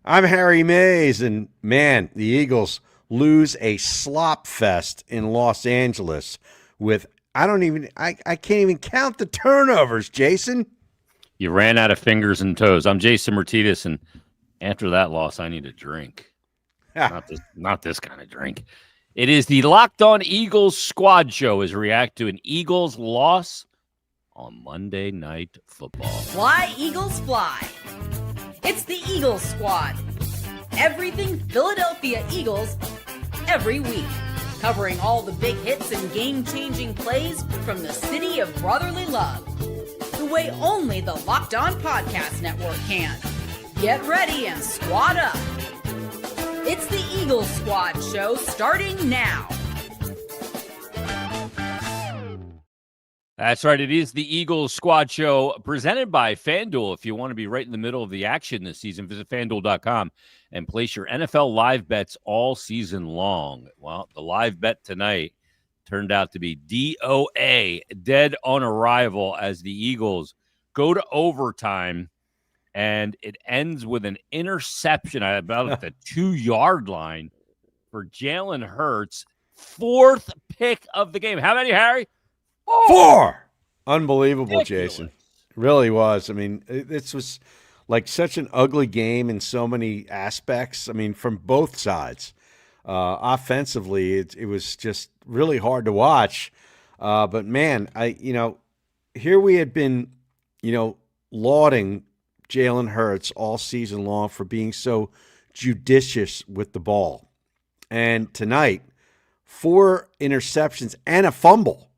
I'm Harry Mays, and man, the Eagles lose a slop fest in Los Angeles with I can't even count the turnovers, Jason. You ran out of fingers and toes. I'm Jason Martinez, and after that loss, I need a drink. Not this kind of drink. It is the Locked On Eagles Squad Show as we react to an Eagles loss on Monday Night Football. Fly, Eagles, fly. It's the Eagles Squad. Everything Philadelphia Eagles every week. Covering all the big hits and game-changing plays from the city of brotherly love. The way only the Locked On Podcast Network can. Get ready and squad up. It's the Eagles Squad Show starting now. That's right. It is the Eagles Squad Show presented by FanDuel. If you want to be right in the middle of the action this season, visit FanDuel.com and place your NFL live bets all season long. Well, the live bet tonight turned out to be DOA, dead on arrival, as the Eagles go to overtime, and it ends with an interception at about the 2-yard line for Jalen Hurts. Fourth pick of the game. How many, Harry? Four! Unbelievable, Ridiculous. Jason. It really was. I mean, this was like such an ugly game in so many aspects. I mean, from both sides. Offensively, it was just really hard to watch. But, man, here we had been, lauding Jalen Hurts all season long for being so judicious with the ball. And tonight, 4 interceptions and a fumble.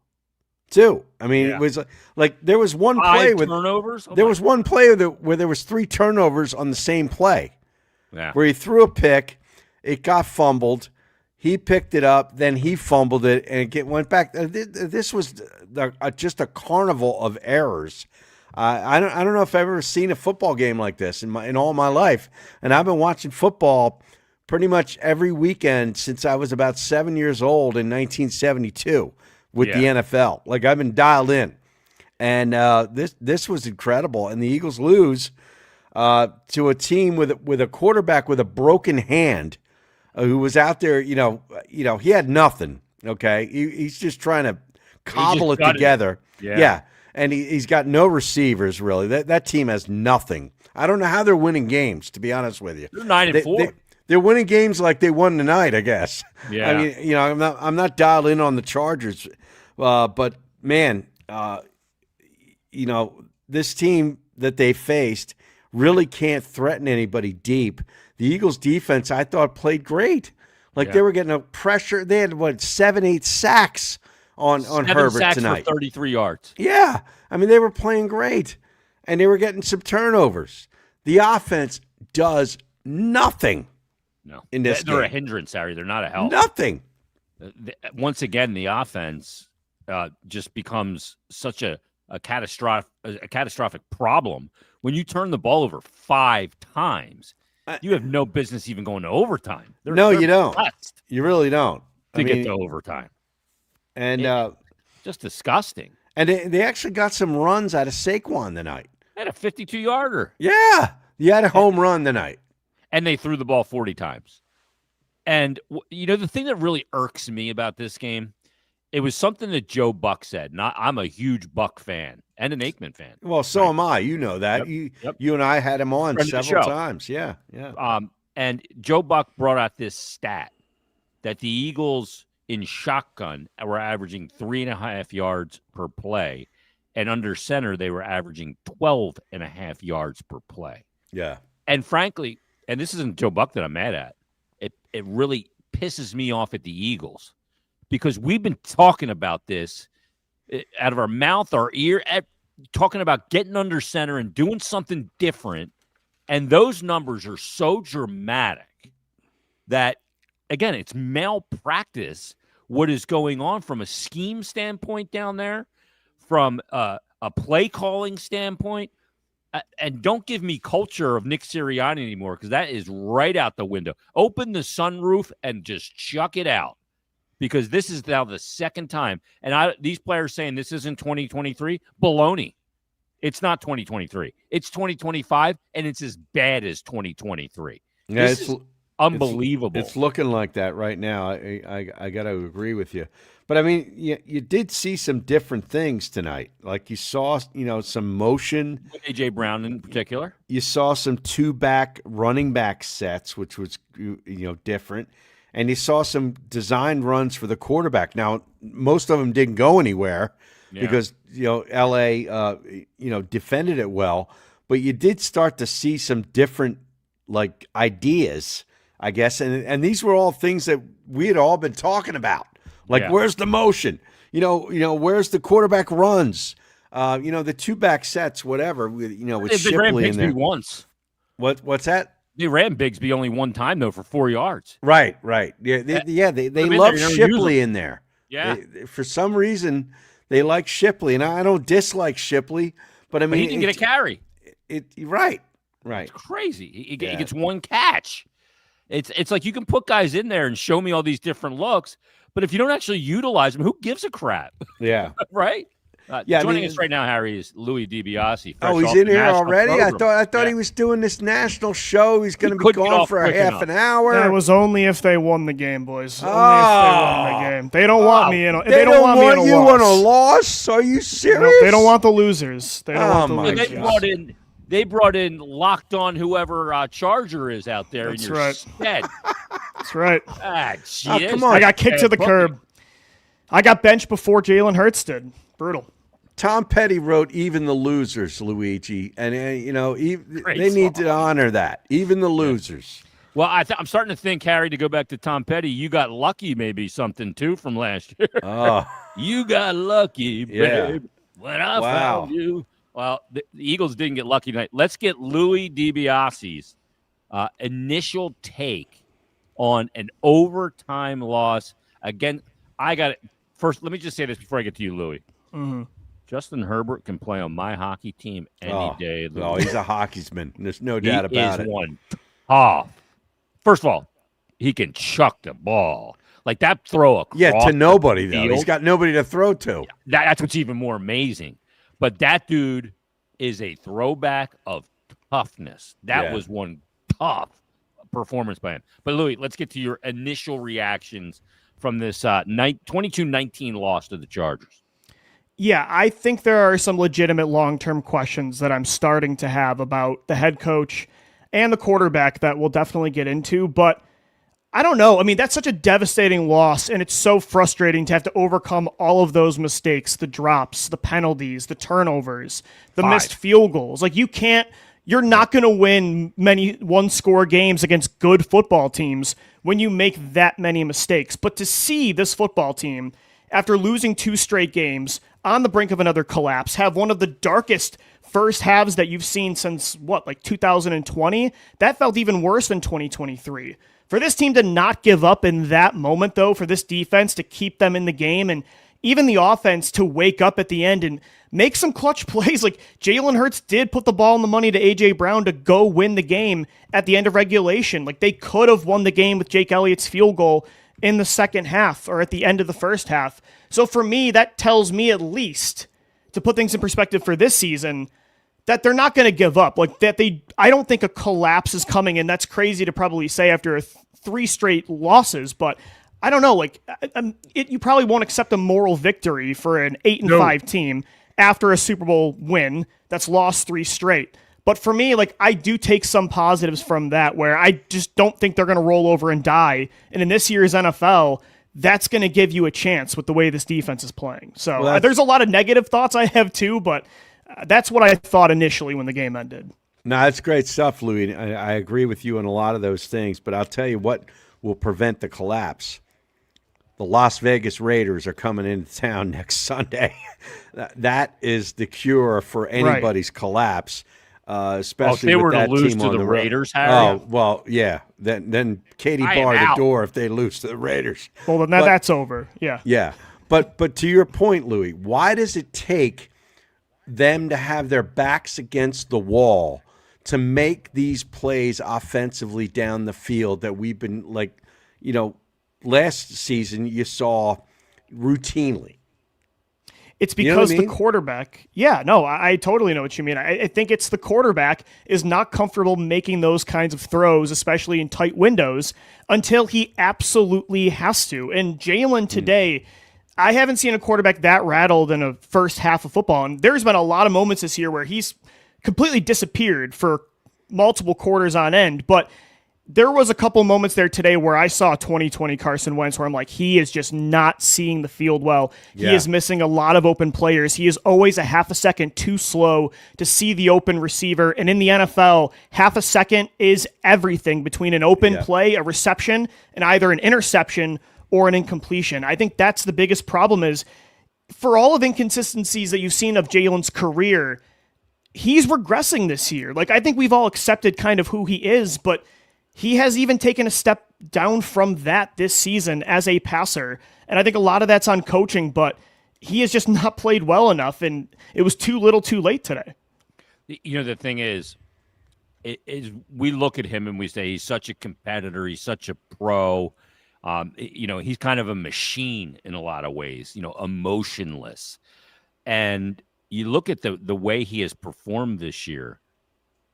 Too. I mean, It was like there was one play with turnovers. There was one play where there was 3 turnovers on the same play. Yeah. Where he threw a pick, it got fumbled, he picked it up, then he fumbled it, and it went back. This was just a carnival of errors. I don't know if I've ever seen a football game like this in all my life, and I've been watching football pretty much every weekend since I was about 7 years old in 1972. With the NFL. Like, I've been dialed in. And this was incredible. And the Eagles lose to a team with a quarterback with a broken hand who was out there, he had nothing, okay? He's just trying to cobble it together. Yeah. And he's got no receivers, really. That team has nothing. I don't know how they're winning games, to be honest with you. They're 9-4. They're winning games like they won tonight, I guess. Yeah. I mean, I'm not dialed in on the Chargers, but man, this team that they faced really can't threaten anybody deep. The Eagles' defense, I thought, played great. They were getting a pressure. They had 7-8 sacks on Herbert sacks tonight. For 33 yards. Yeah, I mean, they were playing great, and they were getting some turnovers. The offense does nothing. No, in this they're game. a hindrance, Harry. They're not a help. Nothing. Once again, the offense just becomes such a catastrophic problem. When you turn the ball over 5 times, you have no business even going to overtime. You don't. You really don't. Get to overtime. And just disgusting. And they actually got some runs out of Saquon tonight. They had a 52-yarder. Yeah. You had a home run tonight. And they threw the ball 40 times. And, the thing that really irks me about this game, it was something that Joe Buck said. I'm a huge Buck fan and an Aikman fan. Well, so am I. You know that. Yep. You and I had him on several times. Yeah. And Joe Buck brought out this stat that the Eagles in shotgun were averaging 3.5 yards per play. And under center, they were averaging 12.5 yards per play. Yeah. And frankly, and this isn't Joe Buck that I'm mad at, it really pisses me off at the Eagles because we've been talking about this out of our mouth, our ear, talking about getting under center and doing something different. And those numbers are so dramatic that, again, it's malpractice what is going on from a scheme standpoint down there, from a play calling standpoint. And don't give me culture of Nick Sirianni anymore because that is right out the window. Open the sunroof and just chuck it out because this is now the second time. And these players saying this isn't 2023, baloney. It's not 2023. It's 2025, and it's as bad as 2023. Yeah, This is unbelievable. It's looking like that right now. I got to agree with you. But I mean, you did see some different things tonight. Like you saw, some motion. With A.J. Brown in particular. You saw some two-back running back sets, which was different, and you saw some designed runs for the quarterback. Now, most of them didn't go anywhere because L.A. defended it well, but you did start to see some different ideas, I guess, and these were all things that we had all been talking about. Where's the motion? Where's the quarterback runs? The two-back sets, whatever. With Shipley in there. Once. What's that? They ran Bigsby only one time though for 4 yards. Right. Yeah, they love Shipley in there. Yeah. For some reason, they like Shipley, and I don't dislike Shipley, but I mean, he didn't get a carry. Right. It's crazy. He gets one catch. It's like you can put guys in there and show me all these different looks, but if you don't actually utilize them, who gives a crap? Yeah. Right? Joining us right now, Harry, is Louis DiBiase. Oh, he's in here already? I thought he was doing this national show. He's going to be gone for a half an hour. That was only if they won the game, boys. Only if they won the game. They don't want me in a They don't want me in a you loss. in a loss? Are you serious? No, they don't want the losers. They don't want the losers. They brought in locked on whoever Charger is out there in your stead. That's right. Come on. I got kicked to the curb. I got benched before Jalen Hurts did. Brutal. Tom Petty wrote "Even the Losers," Luigi, and they need to honor that. Even the losers. Well, I'm starting to think, Harry, to go back to Tom Petty, you got lucky, maybe something too from last year. Oh, you got lucky, babe. When I found you. Well, the Eagles didn't get lucky tonight. Let's get Louis DiBiase's initial take on an overtime loss. Again, I got it. First, let me just say this before I get to you, Louis. Mm-hmm. Justin Herbert can play on my hockey team any day. No, he's a hockeyman. There's no doubt about it. He is one tough. First of all, he can chuck the ball. Like that throw across to nobody, though. Field. He's got nobody to throw to. That's what's even more amazing. But that dude is a throwback of toughness. That was one tough performance by him. But, Louis, let's get to your initial reactions from this 22-19 loss to the Chargers. Yeah, I think there are some legitimate long-term questions that I'm starting to have about the head coach and the quarterback that we'll definitely get into. But I don't know. I mean, that's such a devastating loss, and it's so frustrating to have to overcome all of those mistakes, the drops, the penalties, the turnovers, the missed field goals. Like, you're not going to win many one-score games against good football teams when you make that many mistakes. But to see this football team, after losing 2 straight games, on the brink of another collapse, have one of the darkest first halves that you've seen since, 2020? That felt even worse than 2023. For this team to not give up in that moment, though, for this defense to keep them in the game, and even the offense to wake up at the end and make some clutch plays. Like Jalen Hurts did put the ball in the money to A.J. Brown to go win the game at the end of regulation. Like they could have won the game with Jake Elliott's field goal in the second half or at the end of the first half. So for me, that tells me at least, to put things in perspective for this season, that they're not going to give up. Like I don't think a collapse is coming, and that's crazy to probably say after 3 straight losses, but I don't know. Like you probably won't accept a moral victory for an 8-5 team after a Super Bowl win that's lost 3 straight. But for me, like I do take some positives from that, where I just don't think they're going to roll over and die. And in this year's NFL, that's going to give you a chance with the way this defense is playing. So there's a lot of negative thoughts I have too, but that's what I thought initially when the game ended. No, that's great stuff, Louis. I agree with you on a lot of those things, but I'll tell you what will prevent the collapse. The Las Vegas Raiders are coming into town next Sunday. That is the cure for anybody's collapse, especially if they with were that to lose team to on the Raiders, Harry. Oh, well, yeah. Then Katie barred the door if they lose to the Raiders. Well, then that's over. Yeah. Yeah. But to your point, Louis, why does it take them to have their backs against the wall to make these plays offensively down the field that we've been last season you saw routinely? it's You know what because I mean? the quarterback. Yeah, no, I totally know what you mean. I think it's the quarterback is not comfortable making those kinds of throws, especially in tight windows, until he absolutely has to. And Jalen today, I haven't seen a quarterback that rattled in a first half of football. And there's been a lot of moments this year where he's completely disappeared for multiple quarters on end. But there was a couple moments there today where I saw 2020 Carson Wentz where I'm like, he is just not seeing the field well. He is missing a lot of open players. He is always a half a second too slow to see the open receiver. And in the NFL, half a second is everything between an open play, a reception, and either an interception or an incompletion. I think that's the biggest problem is for all of inconsistencies that you've seen of Jalen's career, he's regressing this year. Like, I think we've all accepted kind of who he is, but he has even taken a step down from that this season as a passer. And I think a lot of that's on coaching, but he has just not played well enough, and it was too little too late today. You know, the thing is we look at him and we say he's such a competitor, he's such a pro. You know, he's kind of a machine in a lot of ways, you know, emotionless. And you look at the way he has performed this year,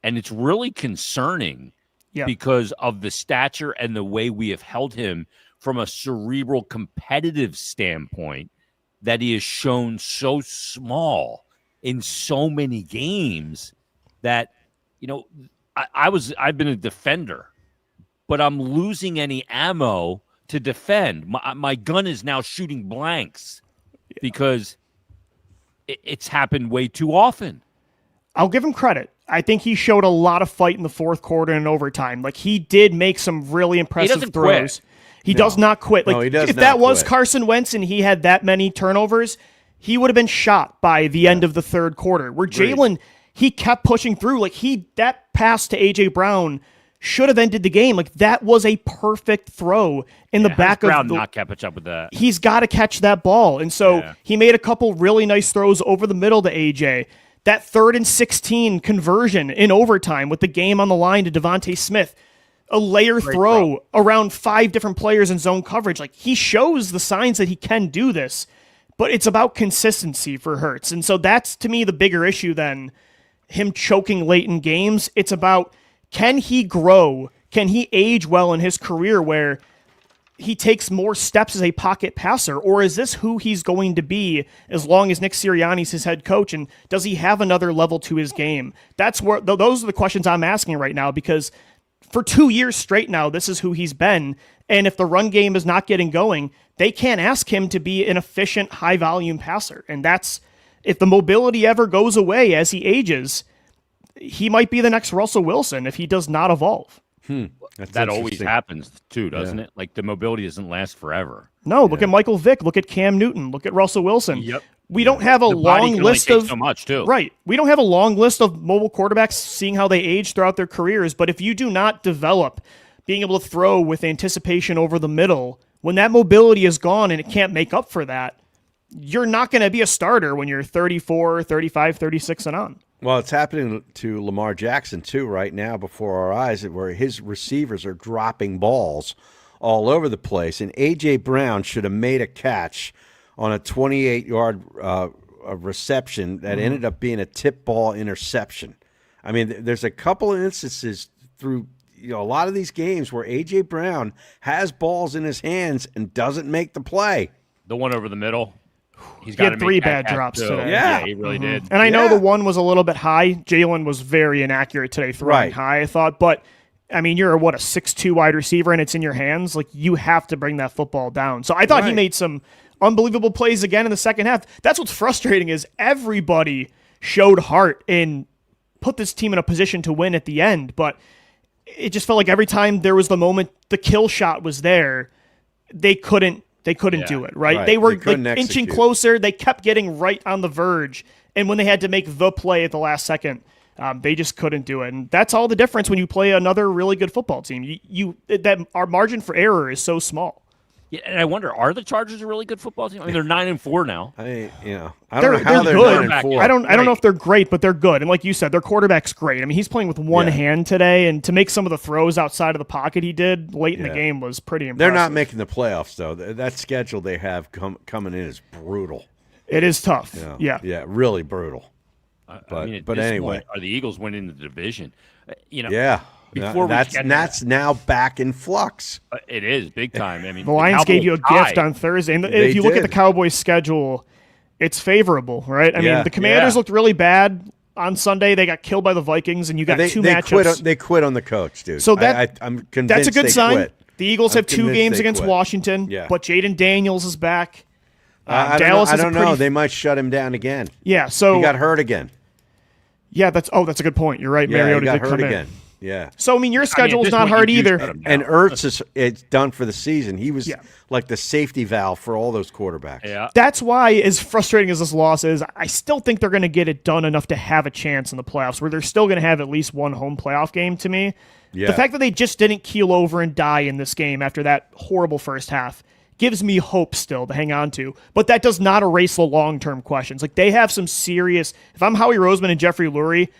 and it's really concerning because of the stature and the way we have held him from a cerebral competitive standpoint, that he has shown so small in so many games that, you know, I've been a defender, but I'm losing any ammo to defend. My gun is now shooting blanks because it's happened way too often. I'll give him credit. I think he showed a lot of fight in the fourth quarter and overtime. Like, he did make some really impressive throws. Quit. He does not quit. Like, No, he does if not that was quit. Carson Wentz and he had that many turnovers, he would have been shot by the end of the third quarter. Where Jalen, he kept pushing through. Like, that pass to A.J. Brown should have ended the game. Like, that was a perfect throw in the back of Brown the... not catch up with that. He's got to catch that ball. And so he made a couple really nice throws over the middle to A.J. That 3rd and 16 conversion in overtime with the game on the line to Devontae Smith, a layer throw around 5 different players in zone coverage. Like, he shows the signs that he can do this, but it's about consistency for Hurts. And so that's, to me, the bigger issue than him choking late in games. It's about, can he grow? Can he age well in his career where he takes more steps as a pocket passer, or is this who he's going to be as long as Nick Sirianni's his head coach, and does he have another level to his game? That's where those are the questions I'm asking right now, because for 2 years straight now, this is who he's been, and if the run game is not getting going, they can't ask him to be an efficient, high-volume passer, and that's, if the mobility ever goes away as he ages, he might be the next Russell Wilson if he does not evolve. That always happens too, doesn't it? Like, the mobility doesn't last forever. No, look at Michael Vick, look at Cam Newton, look at Russell Wilson. Yep. We don't have a The body long can only list take of so much too. Right. We don't have a long list of mobile quarterbacks seeing how they age throughout their careers, but if you do not develop being able to throw with anticipation over the middle, when that mobility is gone and it can't make up for that, you're not going to be a starter when you're 34, 35, 36 and on. Well, it's happening to Lamar Jackson, too, right now before our eyes, where his receivers are dropping balls all over the place. And A.J. Brown should have made a catch on a 28-yard reception that ended up being a tip ball interception. I mean, there's a couple of instances through a lot of these games where A.J. Brown has balls in his hands and doesn't make the play. The one over the middle. He had 3 bad drops today. Yeah. He really did. And I know the one was a little bit high. Jalen was very inaccurate today throwing high, I thought. But, I mean, you're a 6'2" wide receiver and it's in your hands. Like, you have to bring that football down. So I thought he made some unbelievable plays again in the second half. That's what's frustrating is everybody showed heart and put this team in a position to win at the end. But it just felt like every time there was the moment the kill shot was there, they couldn't do it, right? They were inching closer. They kept getting right on the verge. And when they had to make the play at the last second, they just couldn't do it. And that's all the difference when you play another really good football team. Our margin for error is so small. Yeah, and I wonder, are the Chargers a really good football team? I mean, they're 9-4 now. I mean, I don't know how they're good. 9-4. I don't know if they're great, but they're good. And like you said, their quarterback's great. I mean, he's playing with one hand today, and to make some of the throws outside of the pocket he did late in the game was pretty impressive. They're not making the playoffs, though. That schedule they have coming in is brutal. It is tough. Yeah. Yeah, really brutal. I mean, at but this anyway. point, are the Eagles winning the division? Yeah. Before that's now back in flux. It is big time. I mean, The Lions gave you a gift on Thursday. And if you look at the Cowboys' schedule, it's favorable, right? I mean, the Commanders looked really bad on Sunday. They got killed by the Vikings, and you got two matchups. They quit on the coach, dude. So I'm convinced that's a good sign. Quit. The Eagles have 2 games against quit. Washington, but Jaden Daniels is back. I don't know. They might shut him down again. Yeah, so he got hurt again. Yeah, that's a good point. You're right. Mariota got did hurt come again. in. Yeah. So, I mean, your schedule's not hard either. And Ertz it's done for the season. He was like the safety valve for all those quarterbacks. Yeah. That's why, as frustrating as this loss is, I still think they're going to get it done enough to have a chance in the playoffs, where they're still going to have at least one home playoff game to me. Yeah. The fact that they just didn't keel over and die in this game after that horrible first half gives me hope still to hang on to. But that does not erase the long-term questions. Like, they have some serious – if I'm Howie Roseman and Jeffrey Lurie –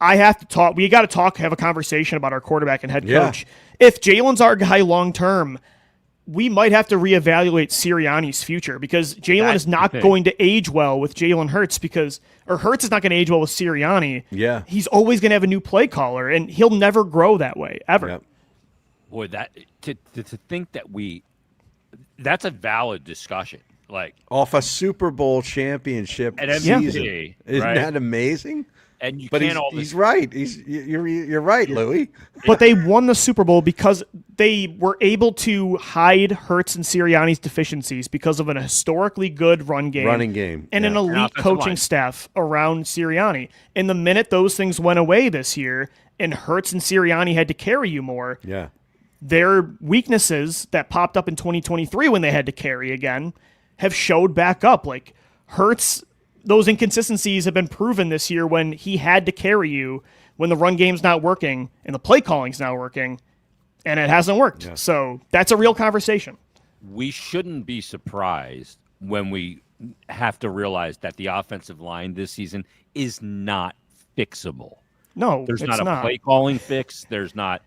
I have to talk. We got to have a conversation about our quarterback and head coach. If Jalen's our guy long term, we might have to reevaluate Sirianni's future, because Jalen is not going to age well with Jalen Hurts, or Hurts is not going to age well with Sirianni. Yeah, he's always going to have a new play caller, and he'll never grow that way ever. Yep. Boy, that to think that that's a valid discussion. Like, off a Super Bowl championship season, isn't that amazing? And you but can't he's right. You're right, Louie. But they won the Super Bowl because they were able to hide Hurts and Sirianni's deficiencies because of an historically good running game, and an elite coaching staff around Sirianni. And the minute those things went away this year, and Hurts and Sirianni had to carry you more, their weaknesses that popped up in 2023 when they had to carry again have showed back up. Like, Hurts, those inconsistencies have been proven this year when he had to carry you when the run game's not working and the play calling's not working, and it hasn't worked. Yeah. So that's a real conversation. We shouldn't be surprised when we have to realize that the offensive line this season is not fixable. No, there's not a play calling fix. There's not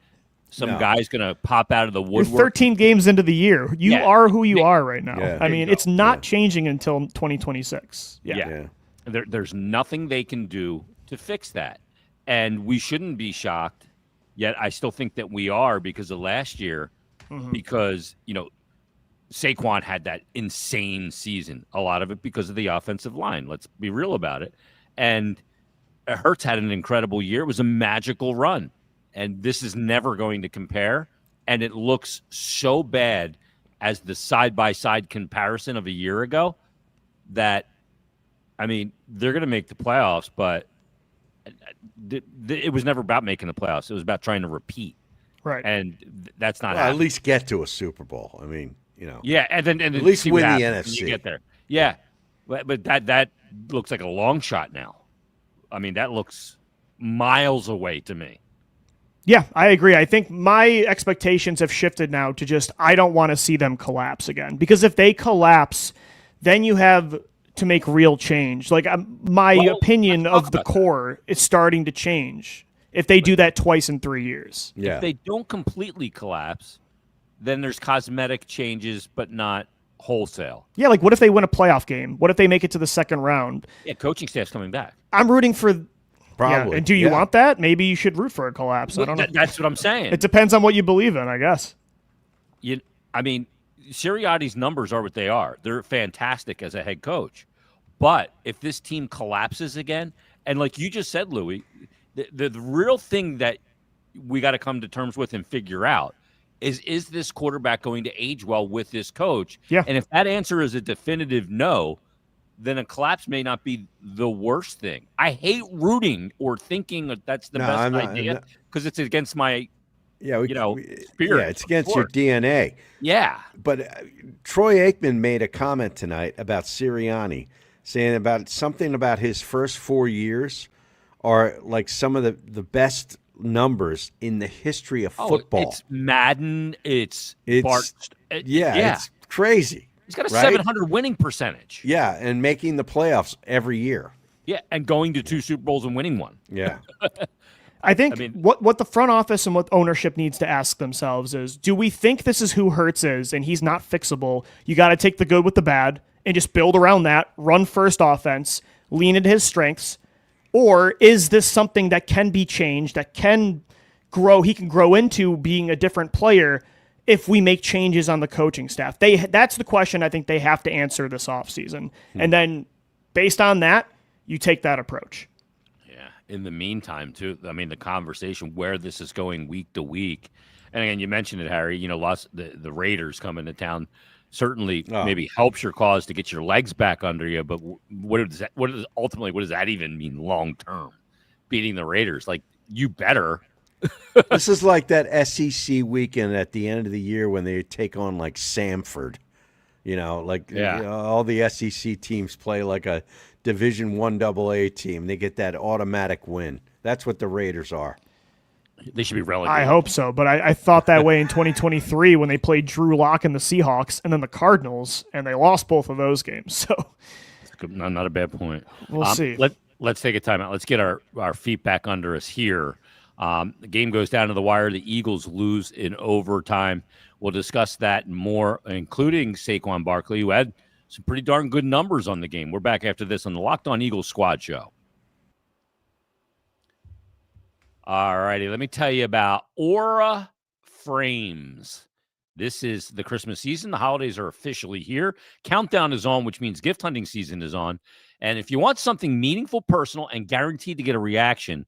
some guy's going to pop out of the woodwork. You're 13 games into the year. You are who you are right now. Yeah, I mean, it's not changing until 2026. Yeah. There's nothing they can do to fix that. And we shouldn't be shocked, yet I still think that we are because of last year, because, Saquon had that insane season, a lot of it because of the offensive line. Let's be real about it. And Hurts had an incredible year. It was a magical run. And this is never going to compare. And it looks so bad as the side-by-side comparison of a year ago that, I mean, they're going to make the playoffs, but it was never about making the playoffs. It was about trying to repeat. Right. And that's not happening. At least get to a Super Bowl. I mean, Yeah, and then at least win the NFC. When you get there. Yeah. But that looks like a long shot now. I mean, that looks miles away to me. Yeah, I agree. I think my expectations have shifted now to just, I don't want to see them collapse again. Because if they collapse, then you have to make real change. Like, my opinion of the core is starting to change if they do that twice in 3 years. Yeah. If they don't completely collapse, then there's cosmetic changes, but not wholesale. Yeah, like, what if they win a playoff game? What if they make it to the second round? Yeah, coaching staff's coming back. I'm rooting for... Probably. Yeah. And do you want that? Maybe you should root for a collapse. I don't know. That's what I'm saying. It depends on what you believe in, I guess. I mean, Sirianni's numbers are what they are. They're fantastic as a head coach. But if this team collapses again, and like you just said, Louie, the real thing that we got to come to terms with and figure out is this quarterback going to age well with this coach? Yeah. And if that answer is a definitive no, then a collapse may not be the worst thing. I hate rooting or thinking that that's the best idea because it's against my spirit. Yeah, it's against your DNA. Yeah. But Troy Aikman made a comment tonight about Sirianni, saying about something about his first 4 years are like some of the best numbers in the history of football. It's Madden. It's crazy. He's got a 700 winning percentage. Yeah, and making the playoffs every year. Yeah, and going to 2 Super Bowls and winning one. Yeah. I think what the front office and what ownership needs to ask themselves is, do we think this is who Hurts is and he's not fixable? You got to take the good with the bad and just build around that, run first offense, lean into his strengths? Or is this something that can be changed, that can grow, he can grow into being a different player if we make changes on the coaching staff? That's the question I think they have to answer this offseason. And then based on that, you take that approach. Yeah. In the meantime, too, I mean, the conversation where this is going week to week. And again, you mentioned it, Harry, the Raiders coming to town certainly maybe helps your cause to get your legs back under you. But what does that even mean long term? Beating the Raiders, like, you better. This is like that SEC weekend at the end of the year when they take on like Samford. All the SEC teams play like a Division I AA team. They get that automatic win. That's what the Raiders are. They should be relegated. I hope so, but I thought that way in 2023 when they played Drew Lock and the Seahawks and then the Cardinals, and they lost both of those games. So not a bad point. We'll see. Let's take a timeout. Let's get our feet back under us here. The game goes down to the wire. The Eagles lose in overtime. We'll discuss that and more, including Saquon Barkley, who had some pretty darn good numbers on the game. We're back after this on the Locked On Eagles Squad Show. All righty, let me tell you about Aura Frames. This is the Christmas season. The holidays are officially here. Countdown is on, which means gift hunting season is on. And if you want something meaningful, personal, and guaranteed to get a reaction,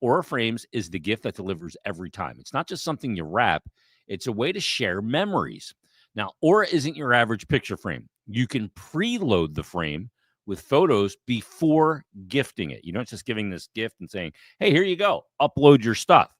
Aura Frames is the gift that delivers every time. It's not just something you wrap. It's a way to share memories. Now, Aura isn't your average picture frame. You can preload the frame with photos before gifting it. You're not just giving this gift and saying, hey, here you go, upload your stuff.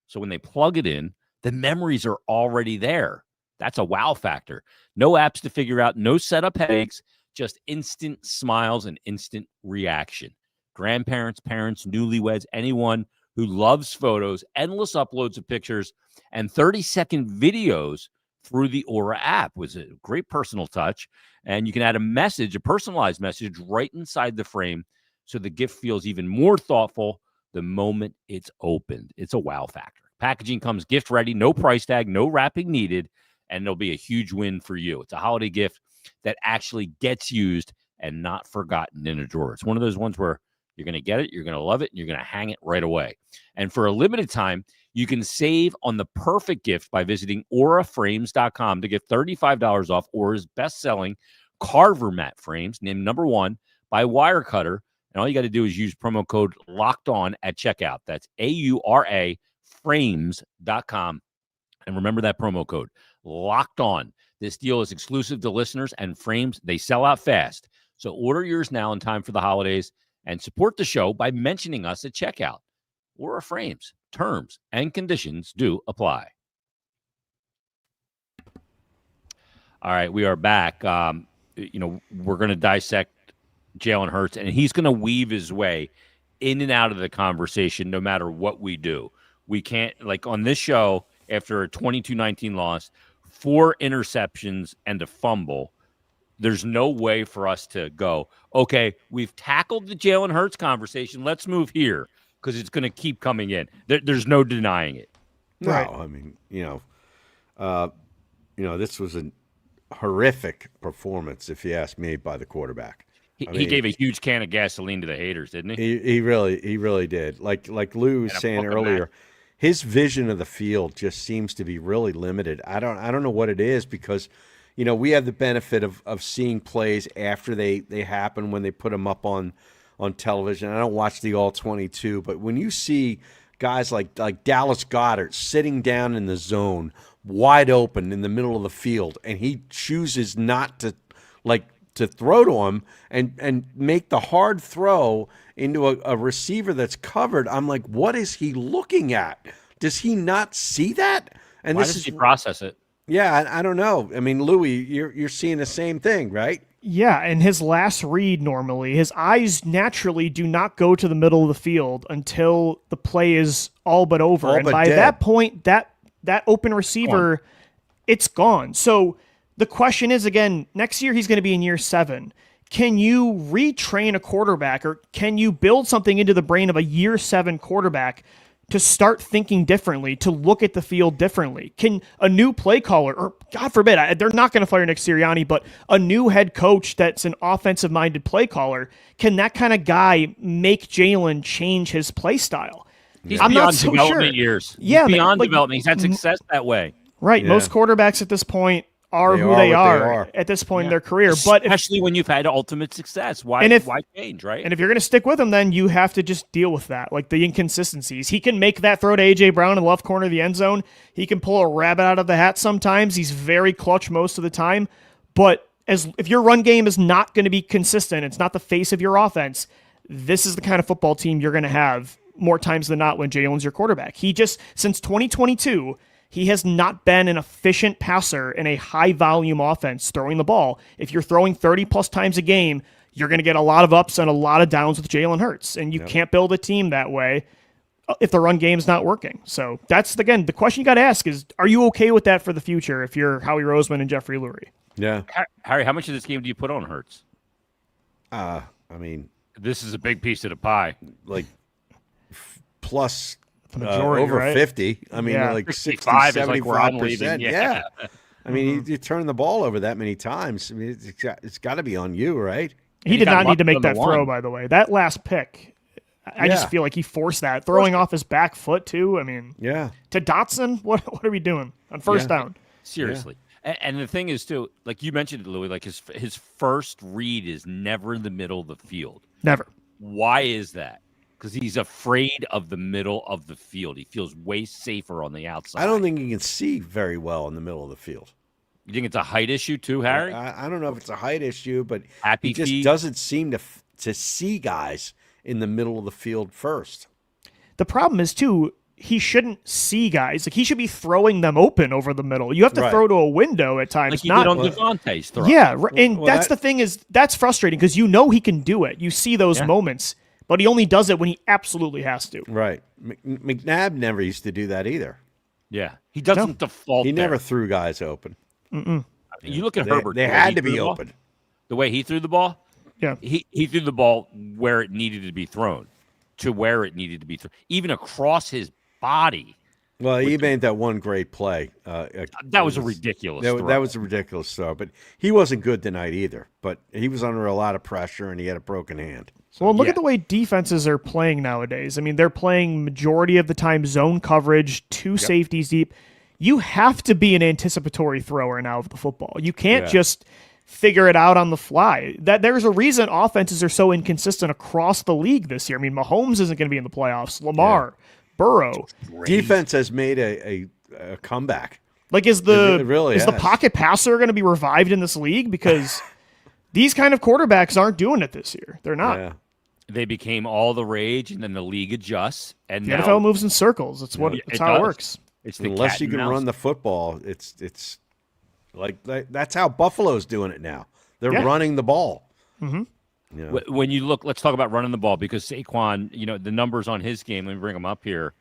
So when they plug it in, the memories are already there. That's a wow factor. No apps to figure out, no setup headaches, just instant smiles and instant reaction. Grandparents, parents, newlyweds, anyone who loves photos, endless uploads of pictures, and 30-second videos through the Aura app was a great personal touch. And you can add a personalized message right inside the frame so the gift feels even more thoughtful the moment it's opened. It's a wow factor. Packaging comes gift ready, no price tag, no wrapping needed, and it'll be a huge win for you. It's a holiday gift that actually gets used and not forgotten in a drawer. It's one of those ones where you're going to get it, you're going to love it, and you're going to hang it right away. And for a limited time, you can save on the perfect gift by visiting auraframes.com to get $35 off Aura's best-selling Carver mat frames, named #1 by Wirecutter. And all you got to do is use promo code LOCKEDON at checkout. That's AURA frames.com. And remember that promo code, Locked On. This deal is exclusive to listeners, and frames, they sell out fast. So order yours now in time for the holidays and support the show by mentioning us at checkout. Aura Frames. Terms and conditions do apply. All right, we are back. We're going to dissect Jalen Hurts, and he's going to weave his way in and out of the conversation no matter what we do. We can't, like on this show, after a 22-19 loss, 4 interceptions and a fumble, there's no way for us to go, okay, we've tackled the Jalen Hurts conversation. Let's move here because it's going to keep coming in. There's no denying it. No, Right. I mean, this was a horrific performance, if you ask me, by the quarterback. He gave a huge can of gasoline to the haters, didn't he? He really did. Like Lou was saying earlier, his vision of the field just seems to be really limited. I don't know what it is because, we have the benefit of seeing plays after they happen when they put them up on television. I don't watch the all 22, but when you see guys like Dallas Goedert sitting down in the zone, wide open in the middle of the field, and he chooses not to throw to him and make the hard throw into a receiver that's covered, I'm like, what is he looking at? Does he not see that? And why does he process it? Yeah, I don't know. I mean, Louis, you're seeing the same thing, right? Yeah, and his last read normally, his eyes naturally do not go to the middle of the field until the play is all but over. And by that point, that open receiver, it's gone. So the question is, again, next year he's going to be in year 7. Can you retrain a quarterback, or can you build something into the brain of a year 7 quarterback to start thinking differently, to look at the field differently? Can a new play caller, or God forbid, they're not going to fire Nick Sirianni, but a new head coach that's an offensive-minded play caller, can that kind of guy make Jalen change his play style? He's I'm beyond not so development sure. years. Yeah, He's beyond like, development. He's had success that way. Right. Yeah. Most quarterbacks at this point are They who are they what are, they at this point in their career. But especially when you've had ultimate success. Why change, right? And if you're going to stick with him, then you have to just deal with that, like the inconsistencies. He can make that throw to A.J. Brown in the left corner of the end zone. He can pull a rabbit out of the hat sometimes. He's very clutch most of the time. But if your run game is not going to be consistent, it's not the face of your offense, this is the kind of football team you're going to have more times than not when Jalen's your quarterback. He just, since 2022, he has not been an efficient passer in a high-volume offense throwing the ball. If you're throwing 30-plus times a game, you're going to get a lot of ups and a lot of downs with Jalen Hurts, and you can't build a team that way if the run game's not working. So that's, again, the question you got to ask is, are you okay with that for the future if you're Howie Roseman and Jeffrey Lurie? Yeah. Harry, how much of this game do you put on Hurts? I mean, This is a big piece of the pie. like plus The majority, over right? 50. I mean, Yeah. like 60, 65 is like where I'm 75%. leaving, Yeah. yeah. I mean, you turn the ball over that many times. I mean, it's got to be on you, right? He he did got not need to lucky make on the that throw, one. by the way. That last pick, I just Yeah. feel like he forced that. Throwing off his back foot, too. I mean, Yeah. to Dotson, what are we doing on first down? Seriously. And the thing is, too, like you mentioned, Louis, like his first read is never in the middle of the field. Never. Why is that? Because he's afraid of the middle of the field. He feels way safer on the outside. I don't think he can see very well in the middle of the field. You think it's a height issue, too, Harry? I don't know if it's a height issue, but Happy he just feet? doesn't seem to see guys in the middle of the field first. The problem is, too, he shouldn't see guys. Like, he should be throwing them open over the middle. You have to Right. throw to a window at times. Like he not did on Devontae's throw. Yeah, and Well, that's the thing is, that's frustrating because you know he can do it. You see those moments, but he only does it when he absolutely has to. Right. McNabb never used to do that either. Yeah. He doesn't default He there. never threw guys open. You look at Herbert. They the way had he to threw be the ball, open. The way he threw the ball, Yeah. he threw the ball where it needed to be thrown, to where it needed to be thrown, even across his body. Well, he made that one great play. That was a ridiculous throw. That was a ridiculous throw, but he wasn't good tonight either. But he was under a lot of pressure, and he had a broken hand. Well, look yeah. at the way defenses are playing nowadays. I mean, they're playing majority of the time zone coverage, two safeties deep. You have to be an anticipatory thrower now of the football. You can't just figure it out on the fly. There's a reason offenses are so inconsistent across the league this year. I mean, Mahomes isn't going to be in the playoffs. Lamar, Burrow. Defense has made a comeback. Like, is It the really is the has. pocket passer going to be revived in this league? Because these kind of quarterbacks aren't doing it this year. They're not. Yeah. They became all the rage, and then the league adjusts. And The now NFL moves in circles. That's what. Yeah, That's it how it does. works. it's the Unless cat you and can mouse. run the football, it's like that's how Buffalo's doing it now. They're Yeah. running the ball. Mm-hmm. Yeah. When you look, let's talk about running the ball because Saquon, the numbers on his game. Let me bring them up here.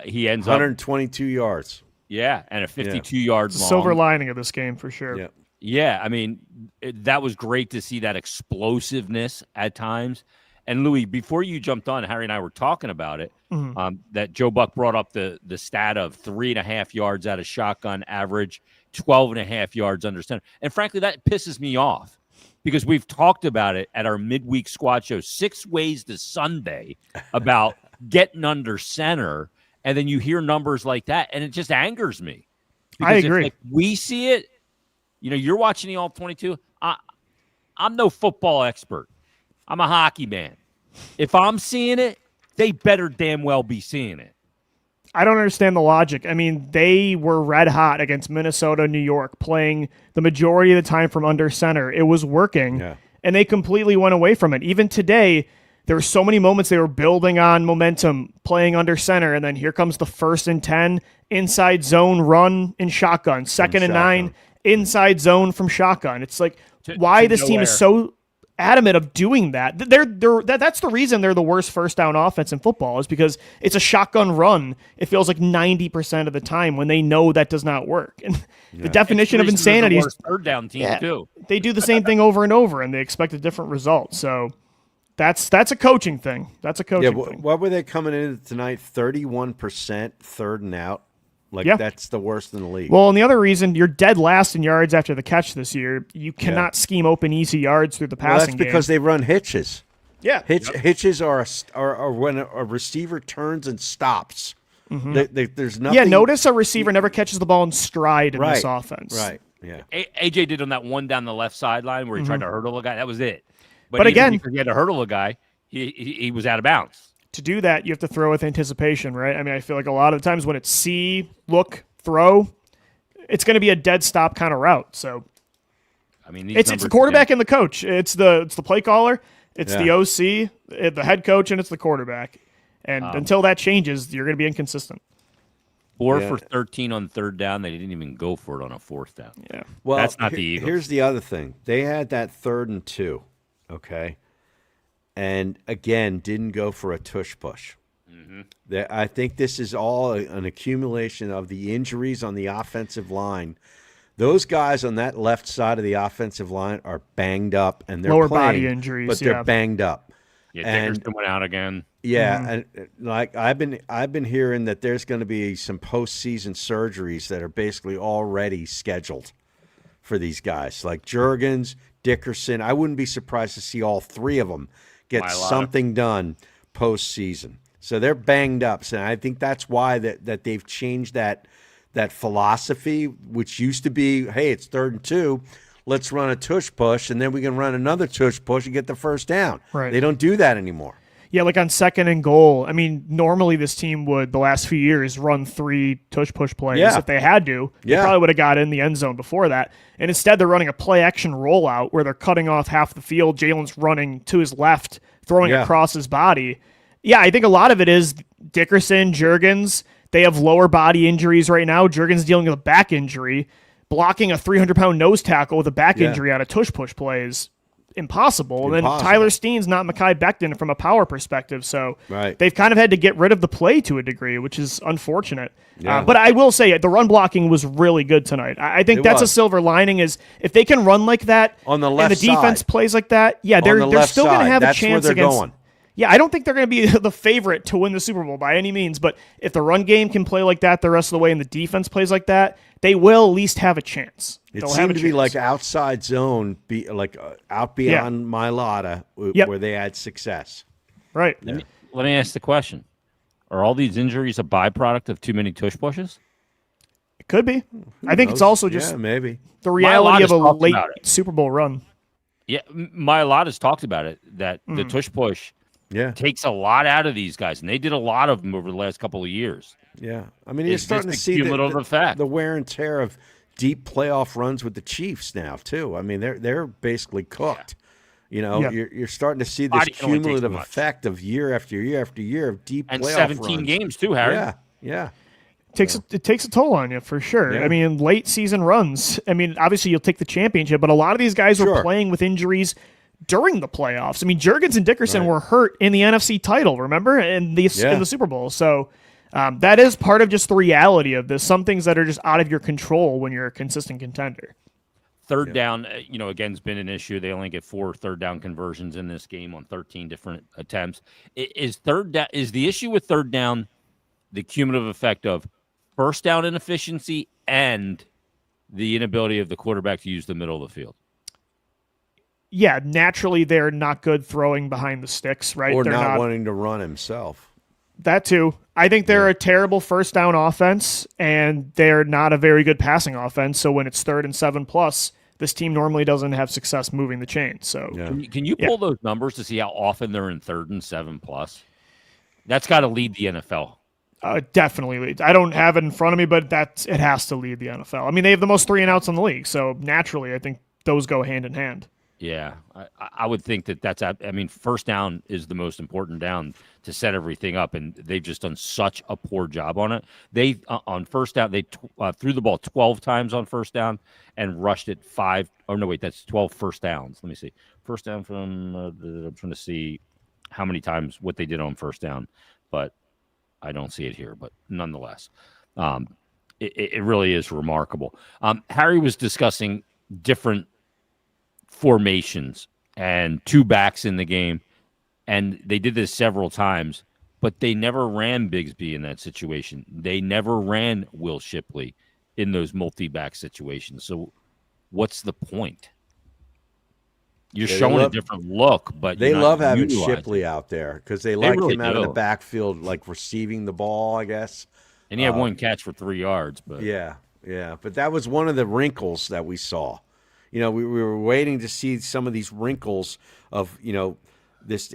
He ends up, 122 yards. and a 52-yard long. Silver lining of this game for sure. Yeah. Yeah, I mean, that was great to see that explosiveness at times. And Louis, before you jumped on, Harry and I were talking about it, that Joe Buck brought up the stat of 3.5 yards out of shotgun average, 12.5 yards under center. And frankly, that pisses me off because we've talked about it at our midweek squad show, 6 Ways to Sunday, about getting under center. And then you hear numbers like that, and it just angers me. I Because agree. If we see it, you're watching the All-22. I'm no football expert. I'm a hockey man. If I'm seeing it, they better damn well be seeing it. I don't understand the logic. I mean, they were red hot against Minnesota, New York, playing the majority of the time from under center. It was working, and they completely went away from it. Even today, there were so many moments they were building on momentum, playing under center, and then here comes the 1st and 10, inside zone run in shotgun, 2nd and 9, inside zone from shotgun. It's like, why this team is so adamant of doing that. That's the reason they're the worst first down offense in football, is because it's a shotgun run. It feels like 90% of the time when they know that does not work. And the definition of insanity is third down team too. they do the same thing over and over and they expect a different result. So That's a coaching thing. That's a coaching thing. What were they coming in tonight? 31% third and out. Like, that's the worst in the league. Well, and the other reason, you're dead last in yards after the catch this year. You cannot scheme open easy yards through the passing game. That's because they run hitches. Yeah. Hitches are when a receiver turns and stops. There's nothing. Yeah, notice a receiver never catches the ball in stride in this offense. Right, yeah. AJ did on that one down the left sideline where he tried to hurdle a guy. That was it. But again, if he had to hurdle a guy, he was out of bounds. To do that, you have to throw with anticipation, right? I mean, I feel like a lot of the times when it's see, look, throw, it's going to be a dead stop kind of route. So, I mean, it's the quarterback and the coach. It's the play caller, it's the OC, the head coach, and it's the quarterback. And until that changes, you're going to be inconsistent. 4 for 13 on third down. They didn't even go for it on a fourth down. Yeah. Well, that's not the Eagles. Here's the other thing. They had that 3rd and 2, okay? And, again, didn't go for a tush push. I think this is all an accumulation of the injuries on the offensive line. Those guys on that left side of the offensive line are banged up, and they're lower playing, body injuries, but they're banged up. Yeah, Dickerson went out again. Yeah, and like I've been hearing that there's going to be some postseason surgeries that are basically already scheduled for these guys, like Juergens, Dickerson. I wouldn't be surprised to see all 3 of them get something done postseason. So they're banged up. So I think that's why that they've changed that philosophy, which used to be, hey, it's 3rd and 2. Let's run a tush push, and then we can run another tush push and get the first down. Right. They don't do that anymore. Yeah, like on 2nd and goal. I mean, normally this team would, the last few years, run 3 tush push plays if they had to. They probably would have got in the end zone before that. And instead, they're running a play action rollout where they're cutting off half the field. Jalen's running to his left, throwing across his body. Yeah, I think a lot of it is Dickerson, Juergens. They have lower body injuries right now. Juergens dealing with a back injury. Blocking a 300-pound nose tackle with a back injury on a tush push play is impossible. And then Tyler Steen's not Mekhi Becton from a power perspective, so they've kind of had to get rid of the play to a degree, which is unfortunate. Yeah. But I will say the run blocking was really good tonight. I think that's a silver lining is if they can run like that on the left and the defense plays like that, they're still going to have a chance against. Going. Yeah, I don't think they're going to be the favorite to win the Super Bowl by any means, but if the run game can play like that the rest of the way and the defense plays like that, they will at least have a chance. It seemed to be like outside zone, out beyond Mailata, where they had success. Right. Let me ask the question. Are all these injuries a byproduct of too many tush pushes? It could be. I think it's also just maybe the reality of a late Super Bowl run. Yeah, Mailata's talked about it, that the tush push takes a lot out of these guys, and they did a lot of them over the last couple of years. Yeah, I mean, you're starting to see the wear and tear of deep playoff runs with the Chiefs now too. I mean, they're basically cooked. You know, you're starting to see this cumulative effect of year after year after year of deep and playoff 17 runs. Games too, Harry. Yeah. It takes a toll on you for sure. Yeah. I mean, late season runs. I mean, obviously you'll take the championship, but a lot of these guys were playing with injuries during the playoffs. I mean, Juergens and Dickerson were hurt in the NFC title, remember, in the Super Bowl. So that is part of just the reality of this. Some things that are just out of your control when you're a consistent contender. Third down, again, has been an issue. They only get 4 third down conversions in this game on 13 different attempts. Is the issue with third down the cumulative effect of first down inefficiency and the inability of the quarterback to use the middle of the field? Yeah, naturally they're not good throwing behind the sticks, right? Or they're not wanting to run himself. That too. I think they're a terrible first down offense, and they're not a very good passing offense. So when it's 3rd and 7+, this team normally doesn't have success moving the chain. So can you pull those numbers to see how often they're in 3rd and 7+? That's got to lead the NFL. Definitely leads. I don't have it in front of me, but it has to lead the NFL. I mean, they have the most 3 and outs in the league, so naturally, I think those go hand in hand. Yeah, I would think that's. I mean, first down is the most important down to set everything up, and they've just done such a poor job on it. They on first down, they threw the ball 12 times on first down and rushed it 5. Oh no, wait, that's 12 first downs. Let me see. First down from. I'm trying to see how many times what they did on first down, but I don't see it here. But nonetheless, it really is remarkable. Harry was discussing different formations and 2 backs in the game. And they did this several times, but they never ran Bigsby in that situation. They never ran Will Shipley in those multi-back situations. So what's the point? You're showing a different look, but they love having utilizing Shipley out there because they like really him out of the do. backfield, like receiving the ball, I guess. And he had one catch for 3 yards. But Yeah. But that was one of the wrinkles that we saw. We were waiting to see some of these wrinkles of, this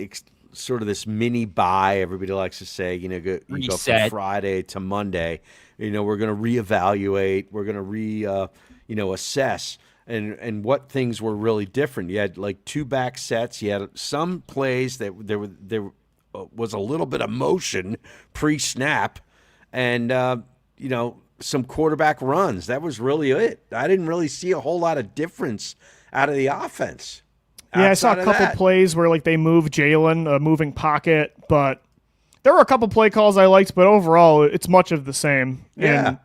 sort of this mini bye. Everybody likes to say, you go from Friday to Monday. We're going to reevaluate. We're going to assess. And what things were really different. You had like 2 back sets. You had some plays that there was a little bit of motion pre-snap, and some quarterback runs. That was really it. I didn't really see a whole lot of difference out of the offense. Yeah, I saw a couple plays where like they moved Jalen, a moving pocket, but there were a couple play calls I liked, but overall it's much of the same. Yeah. And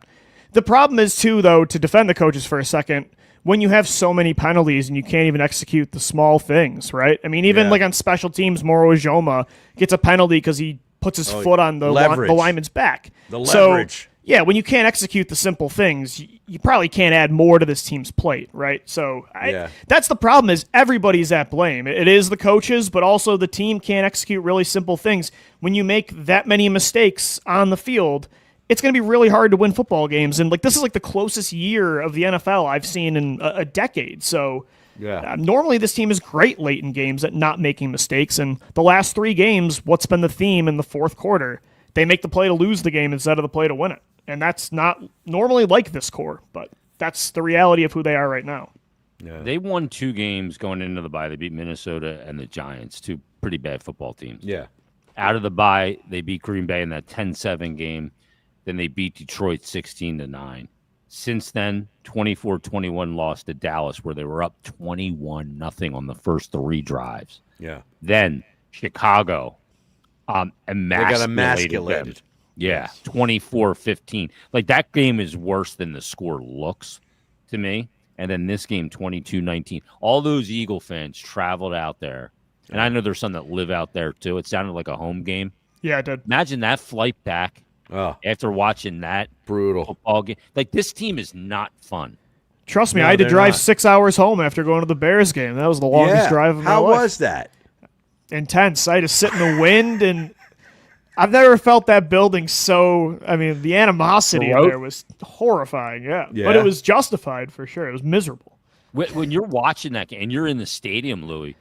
the problem is too, though, to defend the coaches for a second, when you have so many penalties and you can't even execute the small things, right? I mean, even like on special teams, Moro Ijoma gets a penalty because he puts his foot on the lineman's back. The leverage. So, yeah, when you can't execute the simple things, you probably can't add more to this team's plate, right? So that's the problem is everybody's at blame. It is the coaches, but also the team can't execute really simple things. When you make that many mistakes on the field, it's going to be really hard to win football games. And this is like the closest year of the NFL I've seen in a decade. So normally this team is great late in games at not making mistakes. And the last 3 games, what's been the theme in the fourth quarter? They make the play to lose the game instead of the play to win it. And that's not normally like this core, but that's the reality of who they are right now. Yeah. They won 2 games going into the bye. They beat Minnesota and the Giants, 2 pretty bad football teams. Yeah. Out of the bye, they beat Green Bay in that 10-7 game. Then they beat Detroit 16-9. Since then, 24-21 loss to Dallas, where they were up 21-0 on the first 3 drives. Yeah. Then Chicago emasculated them. Yeah, 24-15. Like, that game is worse than the score looks to me. And then this game, 22-19. All those Eagle fans traveled out there. And I know there's some that live out there, too. It sounded like a home game. Yeah, it did. Imagine that flight back after watching that brutal football game. Like, this team is not fun. Trust me, I had to drive 6 hours home after going to the Bears game. That was the longest drive of my life. How was that? Intense. I had to sit in the wind, and I've never felt that building so. I mean, the animosity in there was horrifying. Yeah, but it was justified for sure. It was miserable. When you're watching that game and you're in the stadium, Louis,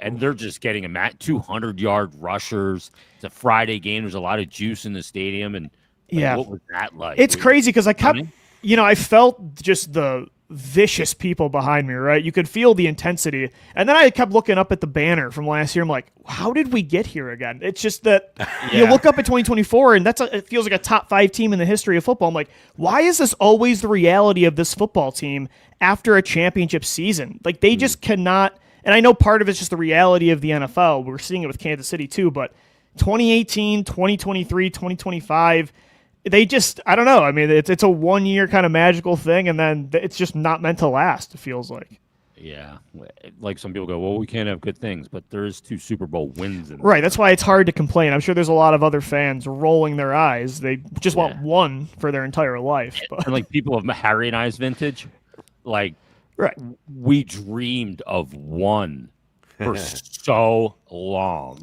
and they're just getting 200-yard rushers. It's a Friday game. There's a lot of juice in the stadium, and what was that like? It's crazy because I kept, I felt just the vicious people behind me, right? You could feel the intensity. And then I kept looking up at the banner from last year. I'm like, how did we get here again? It's just that you look up at 2024 and it feels like a top 5 team in the history of football. I'm like, why is this always the reality of this football team after a championship season? Like, they just cannot, and I know part of it's just the reality of the NFL. We're seeing it with Kansas City too, but 2018, 2023, 2025, they just, I don't know. I mean, it's a 1 year kind of magical thing, and then it's just not meant to last, it feels like. Yeah. Like some people go, well, we can't have good things, but there is 2 Super Bowl wins. Right. That's why it's hard to complain. I'm sure there's a lot of other fans rolling their eyes. They just want one for their entire life. But. And like people of Harry and I's vintage, like we dreamed of one for so long.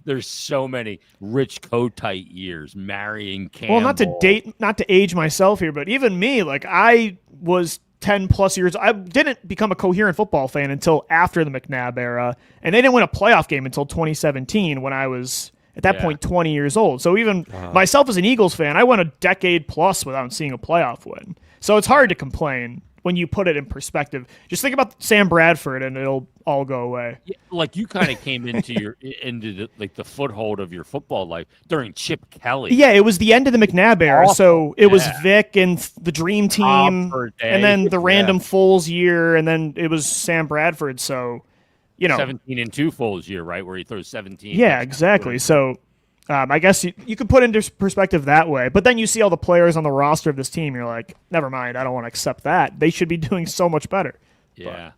There's so many Rich Kotite years, marrying Campbell. Well, not to age myself here, but even me, like I was 10 plus years. I didn't become a coherent football fan until after the McNabb era, and they didn't win a playoff game until 2017 when I was at that point 20 years old. So even myself as an Eagles fan, I went a decade plus without seeing a playoff win. So it's hard to complain when you put it in perspective. Just think about Sam Bradford and it'll all go away. Yeah, like you kind of came into the foothold of your football life during Chip Kelly. Yeah, it was the end of the McNabb era. So it was Vic and the Dream Team, and then the random Foles year, and then it was Sam Bradford. So, 17-2 Foles year, right, where he throws 17. Yeah, exactly. So I guess you could put into perspective that way. But then you see all the players on the roster of this team. You're like, never mind. I don't want to accept that. They should be doing so much better. Yeah.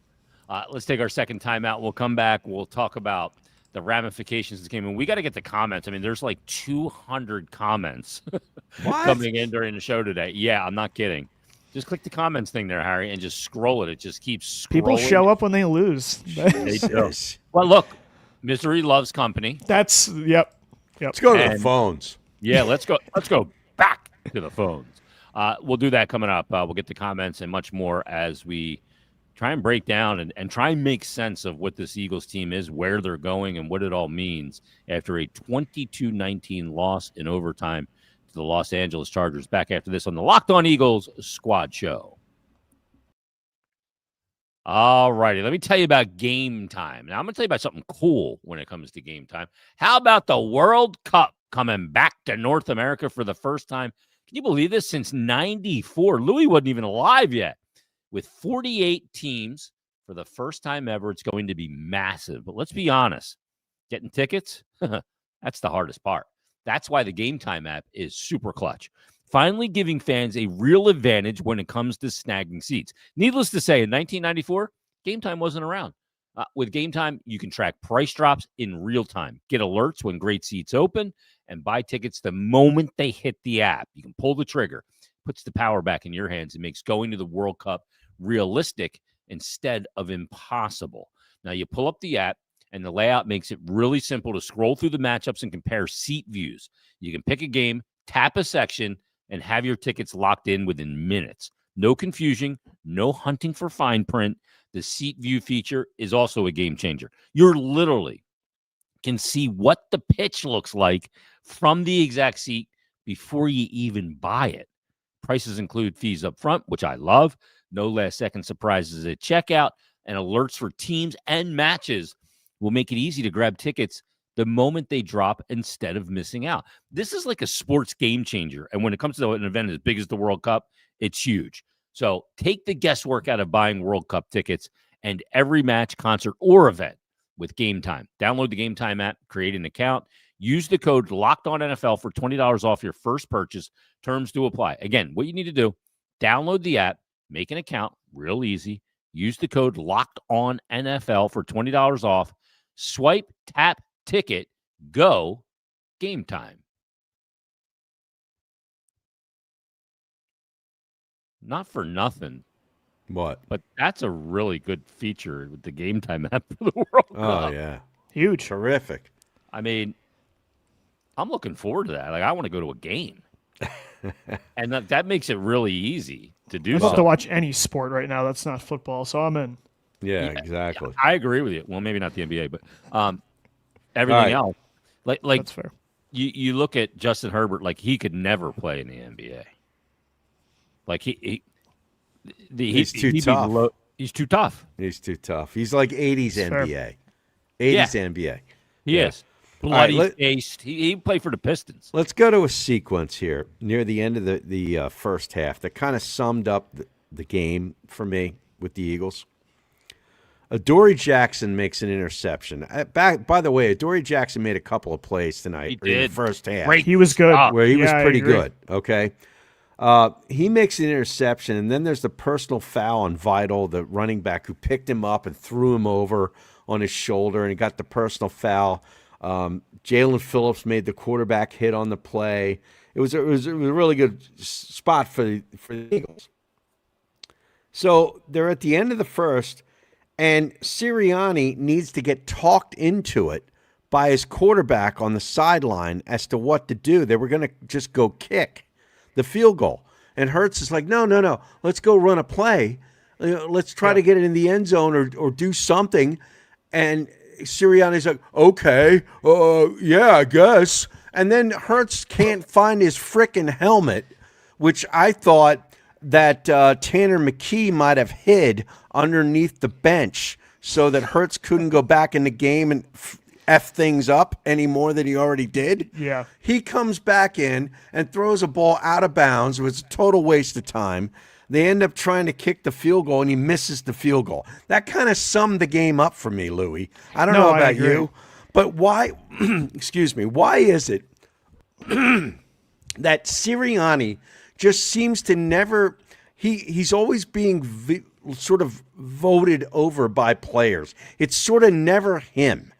Let's take our second timeout. We'll come back. We'll talk about the ramifications of the game. And we got to get the comments. I mean, there's like 200 comments coming in during the show today. Yeah, I'm not kidding. Just click the comments thing there, Harry, and just scroll it. It just keeps scrolling. People show up when they lose. They do. Well, look, misery loves company. That's yep. Let's go to the phones. Yeah, let's go back to the phones. We'll do that coming up. We'll get the comments and much more as we try and break down and try and make sense of what this Eagles team is, where they're going, and what it all means after a 22-19 loss in overtime to the Los Angeles Chargers. Back after this on the Locked On Eagles Squad Show. All righty, let me tell you about Game Time. Now, I'm going to tell you about something cool when it comes to Game Time. How about the World Cup coming back to North America for the first time? Can you believe this? Since 94. Louis wasn't even alive yet. With 48 teams for the first time ever, it's going to be massive. But let's be honest, getting tickets, that's the hardest part. That's why the Game Time app is super clutch. Finally giving fans a real advantage when it comes to snagging seats. Needless to say, in 1994, Game Time wasn't around. With Game Time, you can track price drops in real time, get alerts when great seats open, and buy tickets the moment they hit the app. You can pull the trigger, puts the power back in your hands, and makes going to the World Cup realistic instead of impossible. Now, you pull up the app, and the layout makes it really simple to scroll through the matchups and compare seat views. You can pick a game, tap a section, and have your tickets locked in within minutes. No confusion, no hunting for fine print. The seat view feature is also a game changer. You're literally can see what the pitch looks like from the exact seat before you even buy it. Prices include fees up front, which I love. No last-second surprises at checkout, and alerts for teams and matches will make it easy to grab tickets the moment they drop instead of missing out. This is like a sports game changer, and when it comes to an event as big as the World Cup, it's huge. So take the guesswork out of buying World Cup tickets and every match, concert, or event with Game Time. Download the Game Time app, create an account, use the code LOCKEDONNFL for $20 off your first purchase. Terms do apply. Again, what you need to do, download the app, make an account, real easy. Use the code LOCKEDONNFL for $20 off. Swipe, tap, ticket, go, Game Time. Not for nothing. What? But that's a really good feature with the Game Time app for the World Cup. Oh, yeah. Huge. Terrific. I mean, I'm looking forward to that. Like, I want to go to a game. And that makes it really easy to do. I'd love to watch any sport right now that's not football, so I'm in. Yeah, exactly. I agree with you. Well, maybe not the NBA, but everything else. Like That's fair. You look at Justin Herbert, like he could never play in the NBA. Like he's too tough. He's too tough. He's too tough. He's like 80s NBA. 80s NBA. He is. Bloody faced. He played for the Pistons. Let's go to a sequence here near the end of the first half that kind of summed up the game for me with the Eagles. Adoree Jackson makes an interception. By the way, Adoree Jackson made a couple of plays tonight in the first half. He was good. Where he was pretty good. Okay. He makes an interception, and then there's the personal foul on Vidal, the running back, who picked him up and threw him over on his shoulder, and he got the personal foul. Jalen Phillips made the quarterback hit on the play. It was a really good spot for the Eagles. So they're at the end of the first, and Sirianni needs to get talked into it by his quarterback on the sideline as to what to do. They were going to just go kick the field goal. And Hurts is like, no, let's go run a play. Let's try to get it in the end zone or do something. And Sirianni's like, okay, yeah, I guess. And then Hurts can't find his frickin' helmet, which I thought that Tanner McKee might have hid underneath the bench so that Hurts couldn't go back in the game and F things up any more than he already did. Yeah. He comes back in and throws a ball out of bounds. It was a total waste of time. They end up trying to kick the field goal, and he misses the field goal. That kind of summed the game up for me, Louis. I don't know about you, but why, excuse me, why is it that Sirianni just seems to never, he's always being sort of voted over by players. It's sort of never him.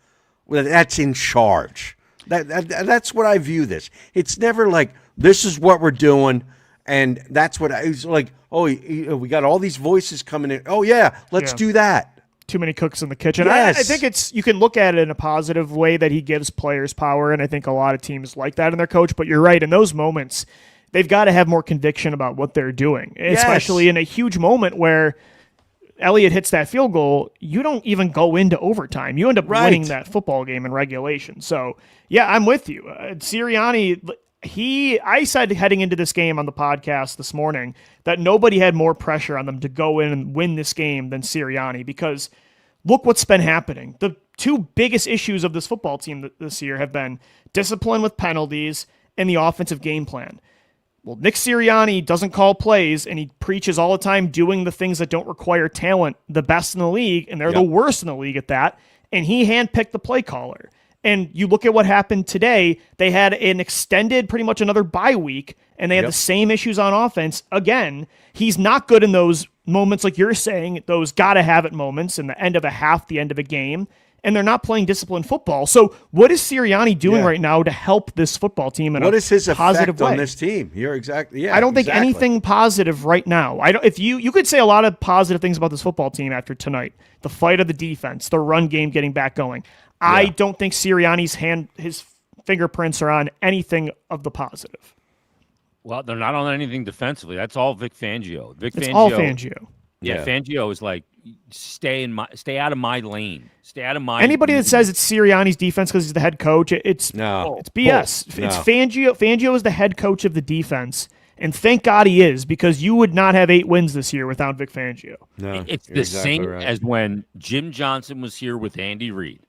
that's in charge. That's what I view this. It's never like, this is what we're doing, and that's what it's like, oh, we got all these voices coming in. Oh, yeah, let's do that. Too many cooks in the kitchen. Yes. I think you can look at it in a positive way that he gives players power, and I think a lot of teams like that in their coach. But you're right, in those moments, they've got to have more conviction about what they're doing, especially in a huge moment where Elliott hits that field goal. You don't even go into overtime. You end up winning that football game in regulation. So, yeah, I'm with you. Sirianni, I said heading into this game on the podcast this morning that nobody had more pressure on them to go in and win this game than Sirianni, because look what's been happening. The two biggest issues of this football team this year have been discipline with penalties and the offensive game plan. Well, Nick Sirianni doesn't call plays, and he preaches all the time doing the things that don't require talent the best in the league, and they're the worst in the league at that, and he handpicked the play caller. And you look at what happened today, they had an extended, pretty much another bye week, and they had the same issues on offense. Again, he's not good in those moments like you're saying, those gotta-have-it moments in the end of a half, the end of a game, and they're not playing disciplined football. So what is Sirianni doing right now to help this football team in what a is his positive effect way? on this team? You're exactly, I don't think anything positive right now. If you could say a lot of positive things about this football team after tonight, the fight of the defense, the run game getting back going. I don't think Sirianni's his fingerprints are on anything of the positive. Well, they're not on anything defensively. That's all Vic Fangio. It's all Fangio. Yeah, Fangio is like, stay out of my lane. Stay out of my. Anybody that says it's Sirianni's defense because he's the head coach, it's BS. No. It's Fangio. Fangio is the head coach of the defense, and thank God he is, because you would not have 8 wins this year without Vic Fangio. No, it's the same as when Jim Johnson was here with Andy Reid.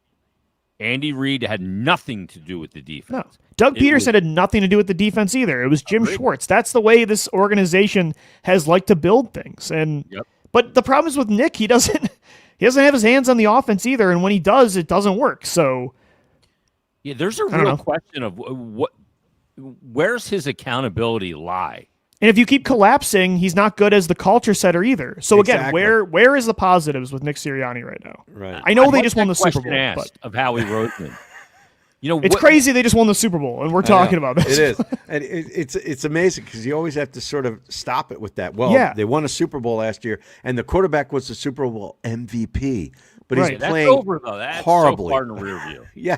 Andy Reid had nothing to do with the defense. No. Doug Peterson had nothing to do with the defense either. It was Jim Schwartz. That's the way this organization has liked to build things. But the problem is with Nick, he doesn't have his hands on the offense either, and when he does, it doesn't work. So there's a real question of where's his accountability lie? And if you keep collapsing, he's not good as the culture setter either. So again, where is the positives with Nick Sirianni right now? Right. I know they just won the Super Bowl, but of Howie Roseman. It's crazy they just won the Super Bowl, and we're talking about this. It is, and it's amazing because you always have to sort of stop it with that. Well, they won a Super Bowl last year, and the quarterback was the Super Bowl MVP, but he's playing That's over, though. That's horribly. So far in the rear view.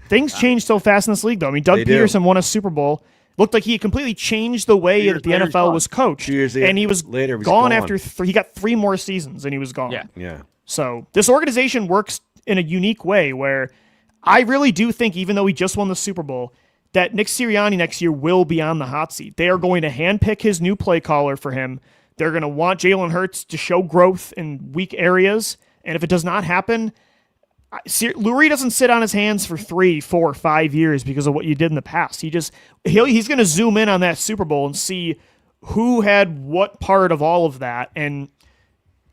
Things change so fast in this league, though. I mean, Doug Peterson won a Super Bowl. Looked like he completely changed the way that the NFL was coached, and he was gone after he got 3 more seasons, and he was gone. Yeah. So this organization works in a unique way where I really do think, even though he just won the Super Bowl, that Nick Sirianni next year will be on the hot seat. They are going to handpick his new play caller for him. They're going to want Jalen Hurts to show growth in weak areas, and if it does not happen, Lurie doesn't sit on his hands for 3, 4, 5 years because of what you did in the past. He's going to zoom in on that Super Bowl and see who had what part of all of that, and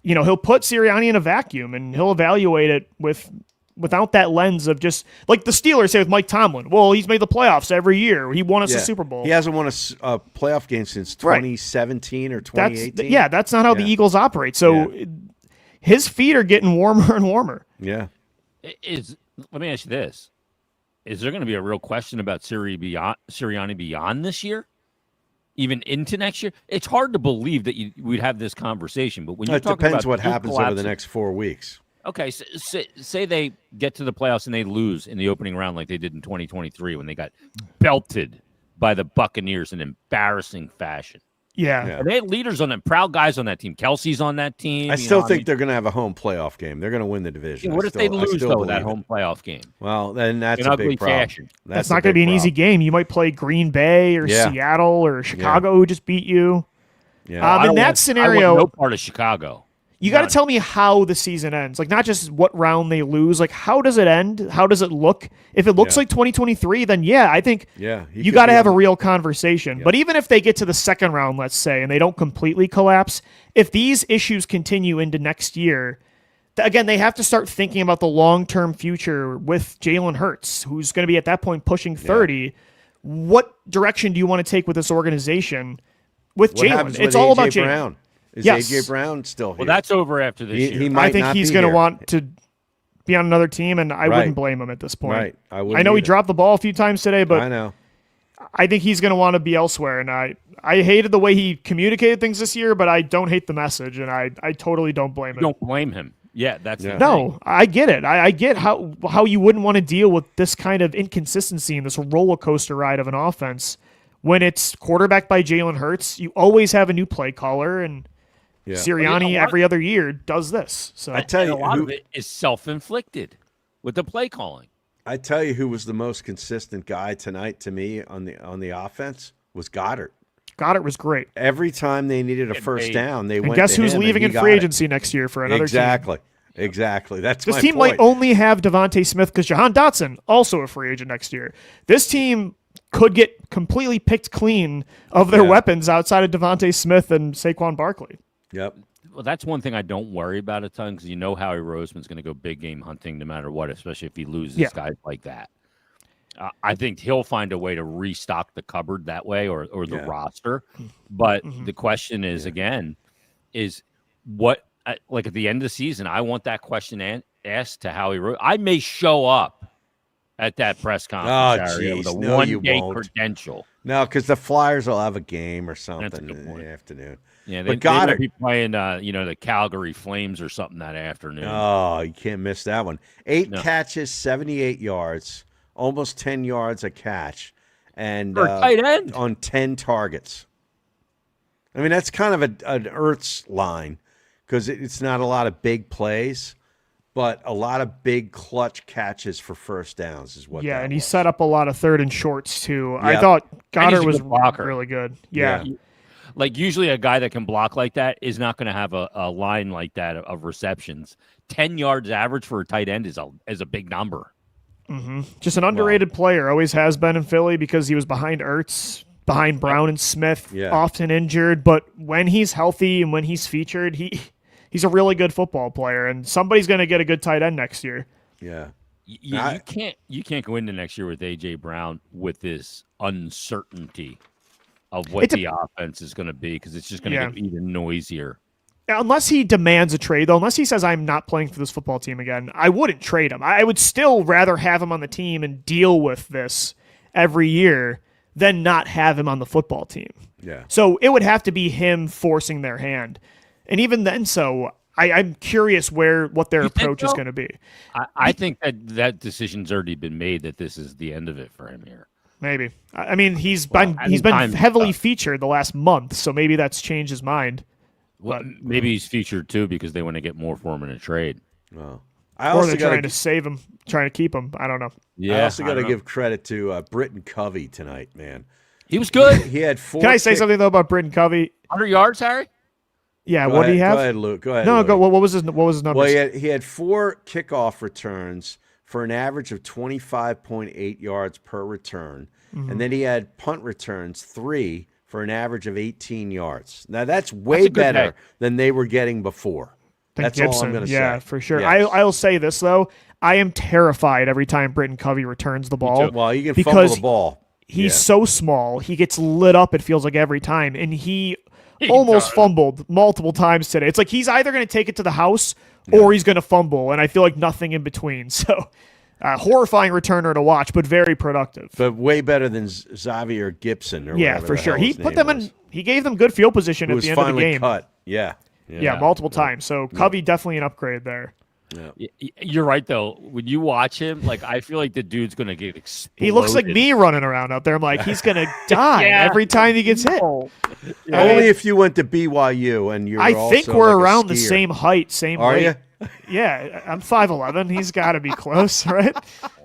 he'll put Sirianni in a vacuum and he'll evaluate it without that lens of just like the Steelers say with Mike Tomlin. Well, he's made the playoffs every year. He won us a Super Bowl. He hasn't won a playoff game since 2017 or 2018. That's not how the Eagles operate. So his feet are getting warmer and warmer. Yeah. Let me ask you this. Is there going to be a real question about Sirianni beyond this year? Even into next year? It's hard to believe that we'd have this conversation, but when you're talking about... It depends what happens over the next 4 weeks. Okay, say they get to the playoffs and they lose in the opening round like they did in 2023 when they got belted by the Buccaneers in embarrassing fashion. Yeah. They had leaders on that, proud guys on that team. Kelsey's on that team. I still think they're going to have a home playoff game. They're going to win the division. What if they lose, though, that home playoff game? Well, then that's a big problem. Fashion. That's not going to be an easy game. You might play Green Bay or Seattle or Chicago who just beat you. Yeah. In that scenario, I want no part of Chicago. You got to tell me how the season ends. Like, not just what round they lose. Like, how does it end? How does it look? If it looks like 2023, then I think you got to have a real conversation. Yeah. But even if they get to the second round, let's say, and they don't completely collapse, if these issues continue into next year, again, they have to start thinking about the long-term future with Jalen Hurts, who's going to be at that point pushing 30. Yeah. What direction do you want to take with this organization with Jalen? It's all about Jalen. Is A.J. Brown still here? Well, that's over after this year. I think he's going to want to be on another team, and I Right. wouldn't blame him at this point. Right. I I wouldn't know he either. dropped the ball a few times today, but I know. I think he's going to want to be elsewhere. And I hated the way he communicated things this year, but I don't hate the message, and I totally don't blame him. Don't blame him. Yeah, that's Yeah. the No, thing. I get it. I get how you wouldn't want to deal with this kind of inconsistency and this roller coaster ride of an offense when it's quarterbacked by Jalen Hurts. You always have a new play caller, and Yeah. Sirianni every other year does this. So I tell And you, a lot who, of it is self-inflicted with the play calling. I tell you, who was the most consistent guy tonight to me on the offense was Goddard. Goddard was great. Every time they needed a first paid. down, they And went. guess to who's him, leaving and in he free got it. agency next year for another team? Exactly. That's This my team point. might only have Devontae Smith because Jahan Dotson, also a free agent next year. This team could get completely picked clean of their Yeah. weapons outside of Devontae Smith and Saquon Barkley. Yep. Well, that's one thing I don't worry about a ton because you know Howie Roseman's going to go big game hunting no matter what, especially if he loses Yeah. guys like that. I think he'll find a way to restock the cupboard that way or the Yeah. roster. But Mm-hmm. the question is, again, is what, like at the end of the season, I want that question asked to Howie Rose. I may show up at that press conference area with a geez. No, you one-day won't. credential. No, because the Flyers will have a game or something That's a good in point. the afternoon. Yeah, But they might Goddard- be playing, the Calgary Flames or something that afternoon. Oh, you can't miss that one. 8 No. catches, 78 yards, almost 10 yards a catch, and For a tight end. on 10 targets. I mean, that's kind of an Ertz line because it's not a lot of big plays, but a lot of big clutch catches for first downs is what. Yeah, that and he was. set up a lot of third and shorts too. I Yeah. thought And he's Goddard a was good blocker. really good. Yeah. Like usually a guy that can block like that is not going to have a line like that of receptions. 10 yards average for a tight end is a big number. Just an underrated player. Always has been in Philly because he was behind Ertz, behind Brown and Smith, Yeah. often injured. But when he's healthy and when he's featured, he's a really good football player. And somebody's going to get a good tight end next year. Yeah. You can't go into next year with AJ Brown with this uncertainty of what the offense is going to be because it's just going to get even noisier. Unless he demands a trade, though, unless he says, I'm not playing for this football team again, I wouldn't trade him. I would still rather have him on the team and deal with this every year than not have him on the football team. Yeah. So it would have to be him forcing their hand. And even then, I'm curious what their think approach is so? going to be. I think that decision's already been made that this is the end of it for him here. Maybe. I mean, he's Well, been anytime- heavily featured the last month, so maybe that's changed his mind. Well, maybe he's featured too because they want to get more for him in a trade. Well, I Or also they're got trying to save him, trying to keep him. I don't know. Yeah, I also got to don't know. give credit to Britton Covey tonight, man. He was good. He had 4. Can I say something, though, about Britton Covey? 100 yards, Harry? Yeah, Go what did he ahead- have? Go ahead, Luke. Go ahead. No, Louis. go. What was his numbers? Well, he had 4 kickoff returns for an average of 25.8 yards per return. Mm-hmm. And then he had punt returns 3 for an average of 18 yards. Now, that's way That's a good better day. than they were getting before. Than That's all Gibson. I'm going to say. Yeah, for sure. Yes. I'll say this, though. I am terrified every time Britton Covey returns the ball. Well, you can because fumble the ball. He's Yeah. so small. He gets lit up, it feels like, every time. And he almost does. fumbled multiple times today. It's like he's either going to take it to the house or he's going to fumble. And I feel like nothing in between. So, horrifying returner to watch, but very productive. But way better than Xavier Gibson. Or Yeah, whatever for the sure. hell He his put name them was. in. He gave them good field position Who at was the end of the finally game. cut. Yeah. Yeah, multiple times. So Covey definitely an upgrade there. You're right, though. When you watch him, like I feel like the dude's going to get exploded. He looks like me running around out there. I'm like, he's gonna die Yeah. every time he gets hit. Only if you went to BYU and you're I also think we're like a around the skier. same height, same Are weight. you? Yeah, I'm 5'11". He's got to be close, right?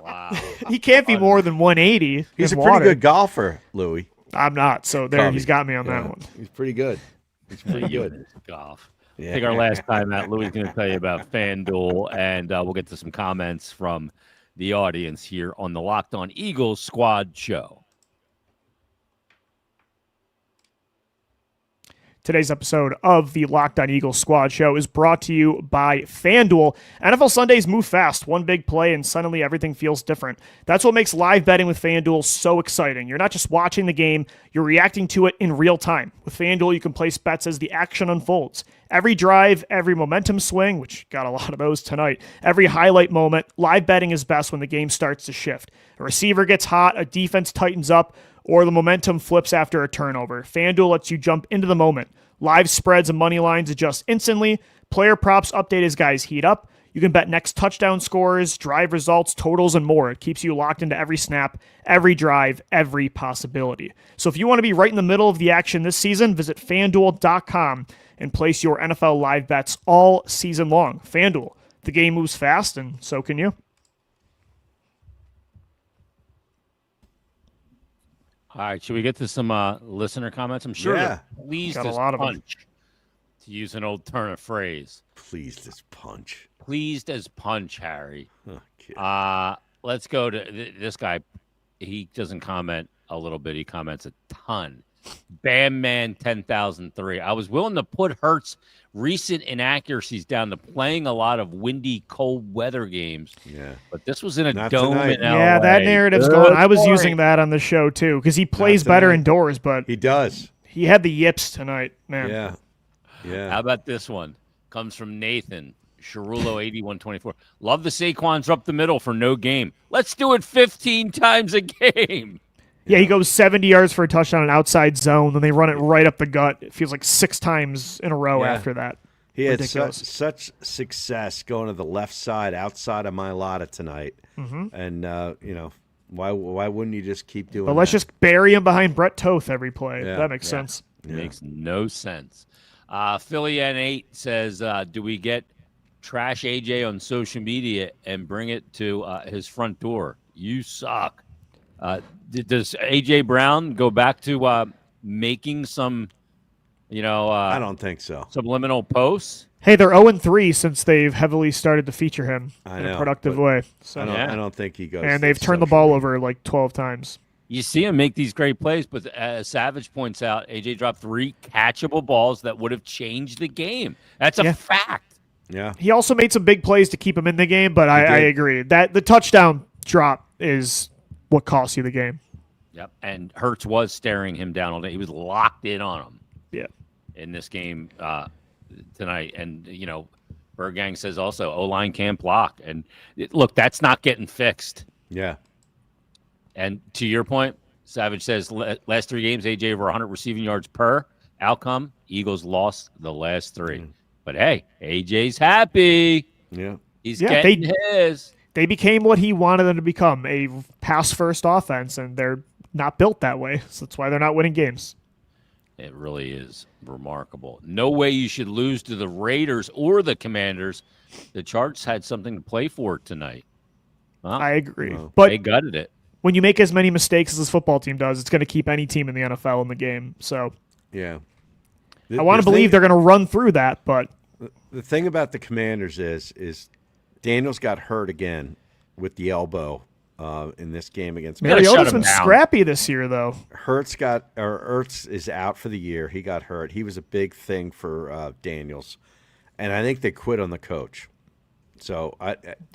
Wow. He can't be more than 180. He's in a pretty water. good golfer, Louis. I'm not. So there, Covey. he's got me on Yeah. that one. He's pretty good. He's pretty You good. and this golf. Yeah. I think our last time out, Louis is going to tell you about FanDuel, and we'll get to some comments from the audience here on the Locked On Eagles Squad Show. Today's episode of the Locked On Eagles Squad Show is brought to you by FanDuel. NFL Sundays move fast. One big play and suddenly everything feels different. That's what makes live betting with FanDuel so exciting. You're not just watching the game, you're reacting to it in real time. With FanDuel, you can place bets as the action unfolds. Every drive, every momentum swing, which got a lot of those tonight, every highlight moment, live betting is best when the game starts to shift. A receiver gets hot, a defense tightens up, or the momentum flips after a turnover. FanDuel lets you jump into the moment. Live spreads and money lines adjust instantly. Player props update as guys heat up. You can bet next touchdown scores, drive results, totals, and more. It keeps you locked into every snap, every drive, every possibility. So if you want to be right in the middle of the action this season, visit FanDuel.com and place your NFL live bets all season long. FanDuel, the game moves fast, and so can you. All right, should we get to some listener comments? I'm sure Yeah. they're pleased Got a as lot of 'em. punch, to use an old turn of phrase. Pleased as punch. Pleased as punch, Harry. Okay. Let's go to this guy. He doesn't comment a little bit. He comments a ton. Bam Man 10,003. I was willing to put Hurts' recent inaccuracies down to playing a lot of windy, cold weather games. Yeah. But this was in a Not dome tonight. in LA. Yeah, that narrative's Good going. I was point. using that on the show, too, because he plays better tonight. indoors, but He does. he had the yips tonight, man. Yeah. Yeah. How about this one? Comes from Nathan. Chirulo 8124. Love the Saquons up the middle for no game. Let's do it 15 times a game. Yeah, he goes 70 yards for a touchdown in outside zone, then they run it right up the gut. It feels like 6 times in a row Yeah. after that. He had Ridiculous. such success going to the left side outside of Mailata tonight. Mm-hmm. And, why wouldn't you just keep doing But let's that? just bury him behind Brett Toth every play. Yeah. That makes Yeah. sense. Yeah. Makes no sense. Philly N8 says, do we get trash AJ on social media and bring it to his front door? You suck. Does AJ Brown go back to making some, I don't think so. subliminal posts? Hey, they're 0-3 since they've heavily started to feature him I in a know, productive but way. So, Yeah. I don't think he goes. and to they've turned the social ball media. over like 12 times. You see him make these great plays, but as Savage points out, AJ dropped 3 catchable balls that would have changed the game. That's a Yeah. fact. Yeah. He also made some big plays to keep him in the game, but I did. agree that the touchdown drop is what cost you the game. Yep. And Hurts was staring him down all day. He was locked in on him Yeah. in this game tonight. And, Bergang says also O-line can't block. And look, that's not getting fixed. Yeah. And to your point, Savage says last 3 games, AJ over 100 receiving yards per. Outcome, Eagles lost the last 3. But hey, AJ's happy. Yeah. He's Yeah, getting his. They became what he wanted them to become, a pass-first offense, and they're not built that way. So that's why they're not winning games. It really is remarkable. No way you should lose to the Raiders or the Commanders. The Chargers had something to play for tonight. Huh? I agree. Well, But They gutted it. when you make as many mistakes as this football team does, it's going to keep any team in the NFL in the game. So Yeah. I want to believe they're going to run through that, but The thing about the Commanders is Daniels got hurt again with the elbow in this game against gotta shut Mariota's him been down. scrappy this year, though. Ertz is out for the year. He got hurt. He was a big thing for Daniels, and I think they quit on the coach. So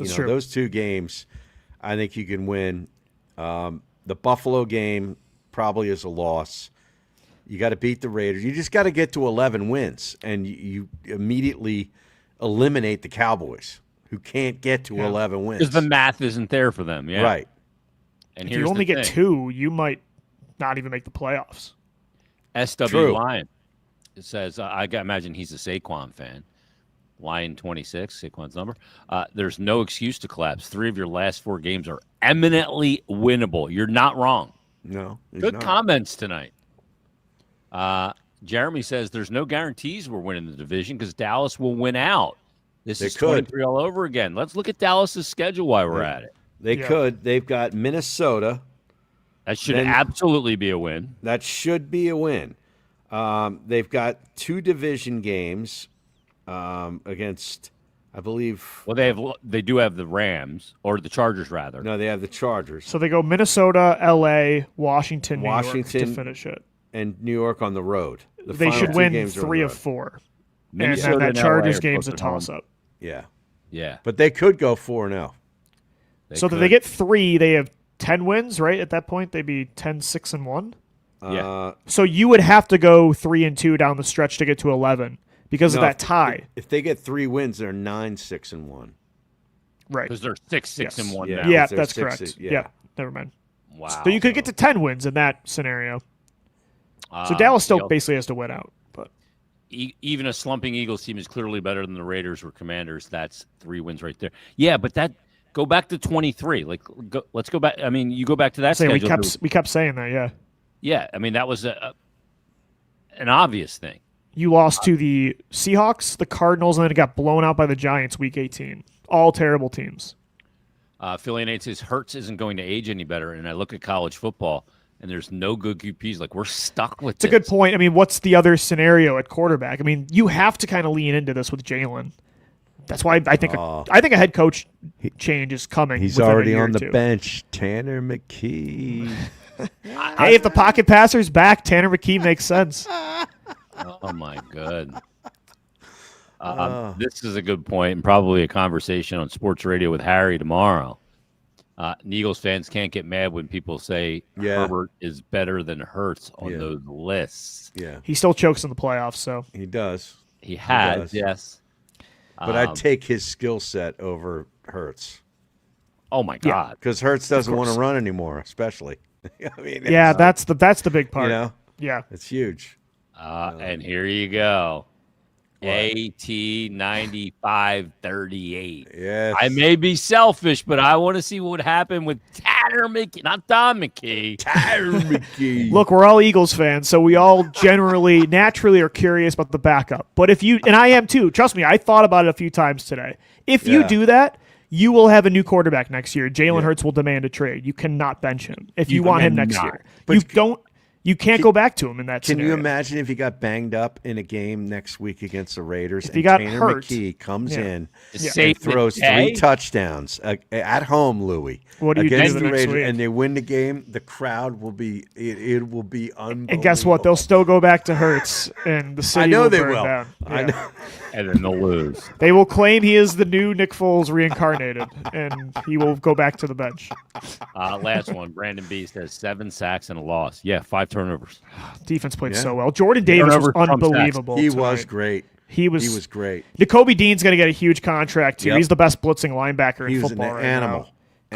true. those 2 games, I think you can win. The Buffalo game probably is a loss. You got to beat the Raiders. You just got to get to 11 wins, and you immediately eliminate the Cowboys, who can't get to 11 wins. Because the math isn't there for them. Yeah. Right. And If here's you only the get thing. 2, you might not even make the playoffs. SW True. Lion. It says, imagine he's a Saquon fan. Lion 26, Saquon's number. There's no excuse to collapse. 3 of your last 4 games are eminently winnable. You're not wrong. No. he's Good not. comments tonight. Jeremy says there's no guarantees we're winning the division because Dallas will win out. This They is could. 23 all over again. Let's look at Dallas's schedule while we're Yeah. at it. They Yeah. could. They've got Minnesota. That should Then- absolutely be a win. That should be a win. They've got 2 division games against, I believe. Well, they do have the Rams or the Chargers rather. No, they have the Chargers. So they go Minnesota, LA, Washington, New York Washington. to finish it. and New York on the road. The They final should 2 win games are on 3 the of road. 4. Minnesota And that and LA Chargers are game's a both at home. toss-up. Yeah. Yeah. But they could go 4-0. So if they get 3, they have 10 wins, right? At that point, they'd be 10-6-1. Yeah. So you would have to go 3-2 down the stretch to get to 11 because of No, that tie. If they get 3 wins, they're 9-6-1. Right. Because they're 6-6-1 Yeah. now. Yeah, they're that's 6, correct. yeah. Yeah, never mind. Wow. So you could get to 10 wins in that scenario. So Dallas still basically has to win out. But even a slumping Eagles team is clearly better than the Raiders or Commanders. That's 3 wins right there. Yeah, but go back to 23. Let's go back. I mean, you go back to that schedule. we kept saying that, yeah. Yeah, I mean, that was an obvious thing. You lost to the Seahawks, the Cardinals, and then it got blown out by the Giants week 18. All terrible teams. Philly Nate says Hurts isn't going to age any better, and I look at college football, and there's no good QPs. Like, we're stuck with It's a good point. I mean, what's the other scenario at quarterback? I mean, you have to kind of lean into this with Jalen. That's why I think a head coach change is coming. He's within a already year on or the two. bench. Tanner McKee. Hey, if the pocket passer's back, Tanner McKee makes sense. Oh, my God. This is a good point and probably a conversation on sports radio with Harry tomorrow. And Eagles fans can't get mad when people say Herbert is better than Hurts on those lists. Yeah. He still chokes in the playoffs, so. He does. He has, does. yes. But I'd take his skill set over Hurts. Oh, my God. Because Hurts doesn't want to run anymore, especially. I mean, Yeah, that's the big part. You know? Yeah. It's huge. And here you go. AT 9538. Yes. I may be selfish, but I want to see what would happen with Tanner McKee, not Don McKee. Tanner McKee. Look, we're all Eagles fans, so we all generally, naturally are curious about the backup. But if you, and I am too, trust me, I thought about it a few times today. If you do that, you will have a new quarterback next year. Jalen Hurts will demand a trade. You cannot bench him if you want him next year. But you can't go back to him in that Can scenario. you imagine if he got banged up in a game next week against the Raiders If he got Tanner hurt, McKee comes in Safe and throws with Tay? 3 touchdowns at home, Louis, What do you do against the the next Raiders, week? and they win the game, the crowd will be it will be unbelievable. And guess what? They'll still go back to Hurts, and the city I know will they burn will. down. I Yeah. know. And then they'll lose. They will claim he is the new Nick Foles reincarnated, and he will go back to the bench. Last one. Brandon Beast has 7 sacks and a loss. Yeah, 5 turnovers. Defense played so well. Jordan Davis was Turnover, Trump sacks. unbelievable. He tonight. was great. He was great. Jacoby Dean's going to get a huge contract too. Yep. He's the best blitzing linebacker He in was an football right animal. now.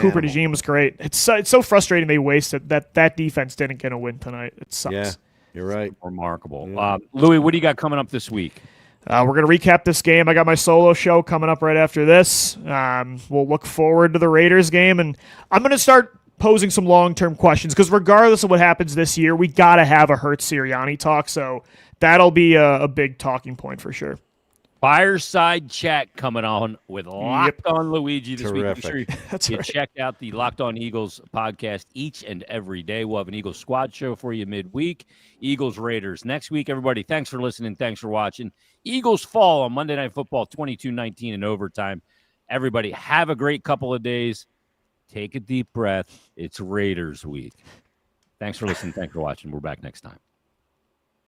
Cooper Animal. DeJean was great. It's so frustrating they wasted that defense didn't get a win tonight. It sucks. Yeah, you're right. Remarkable. Louis, what do you got coming up this week? We're going to recap this game. I got my solo show coming up right after this. We'll look forward to the Raiders game, and I'm going to start posing some long-term questions because regardless of what happens this year, we got to have a Hurts Sirianni talk, so that'll be a big talking point for sure. Fireside chat coming on with Locked On Luigi this week. Make sure you, That's you right. check out the Locked On Eagles podcast each and every day. We'll have an Eagles squad show for you midweek. Eagles Raiders next week. Everybody, thanks for listening. Thanks for watching. Eagles fall on Monday Night Football 22-19 in overtime. Everybody, have a great couple of days. Take a deep breath. It's Raiders week. Thanks for listening. Thanks for watching. We're back next time.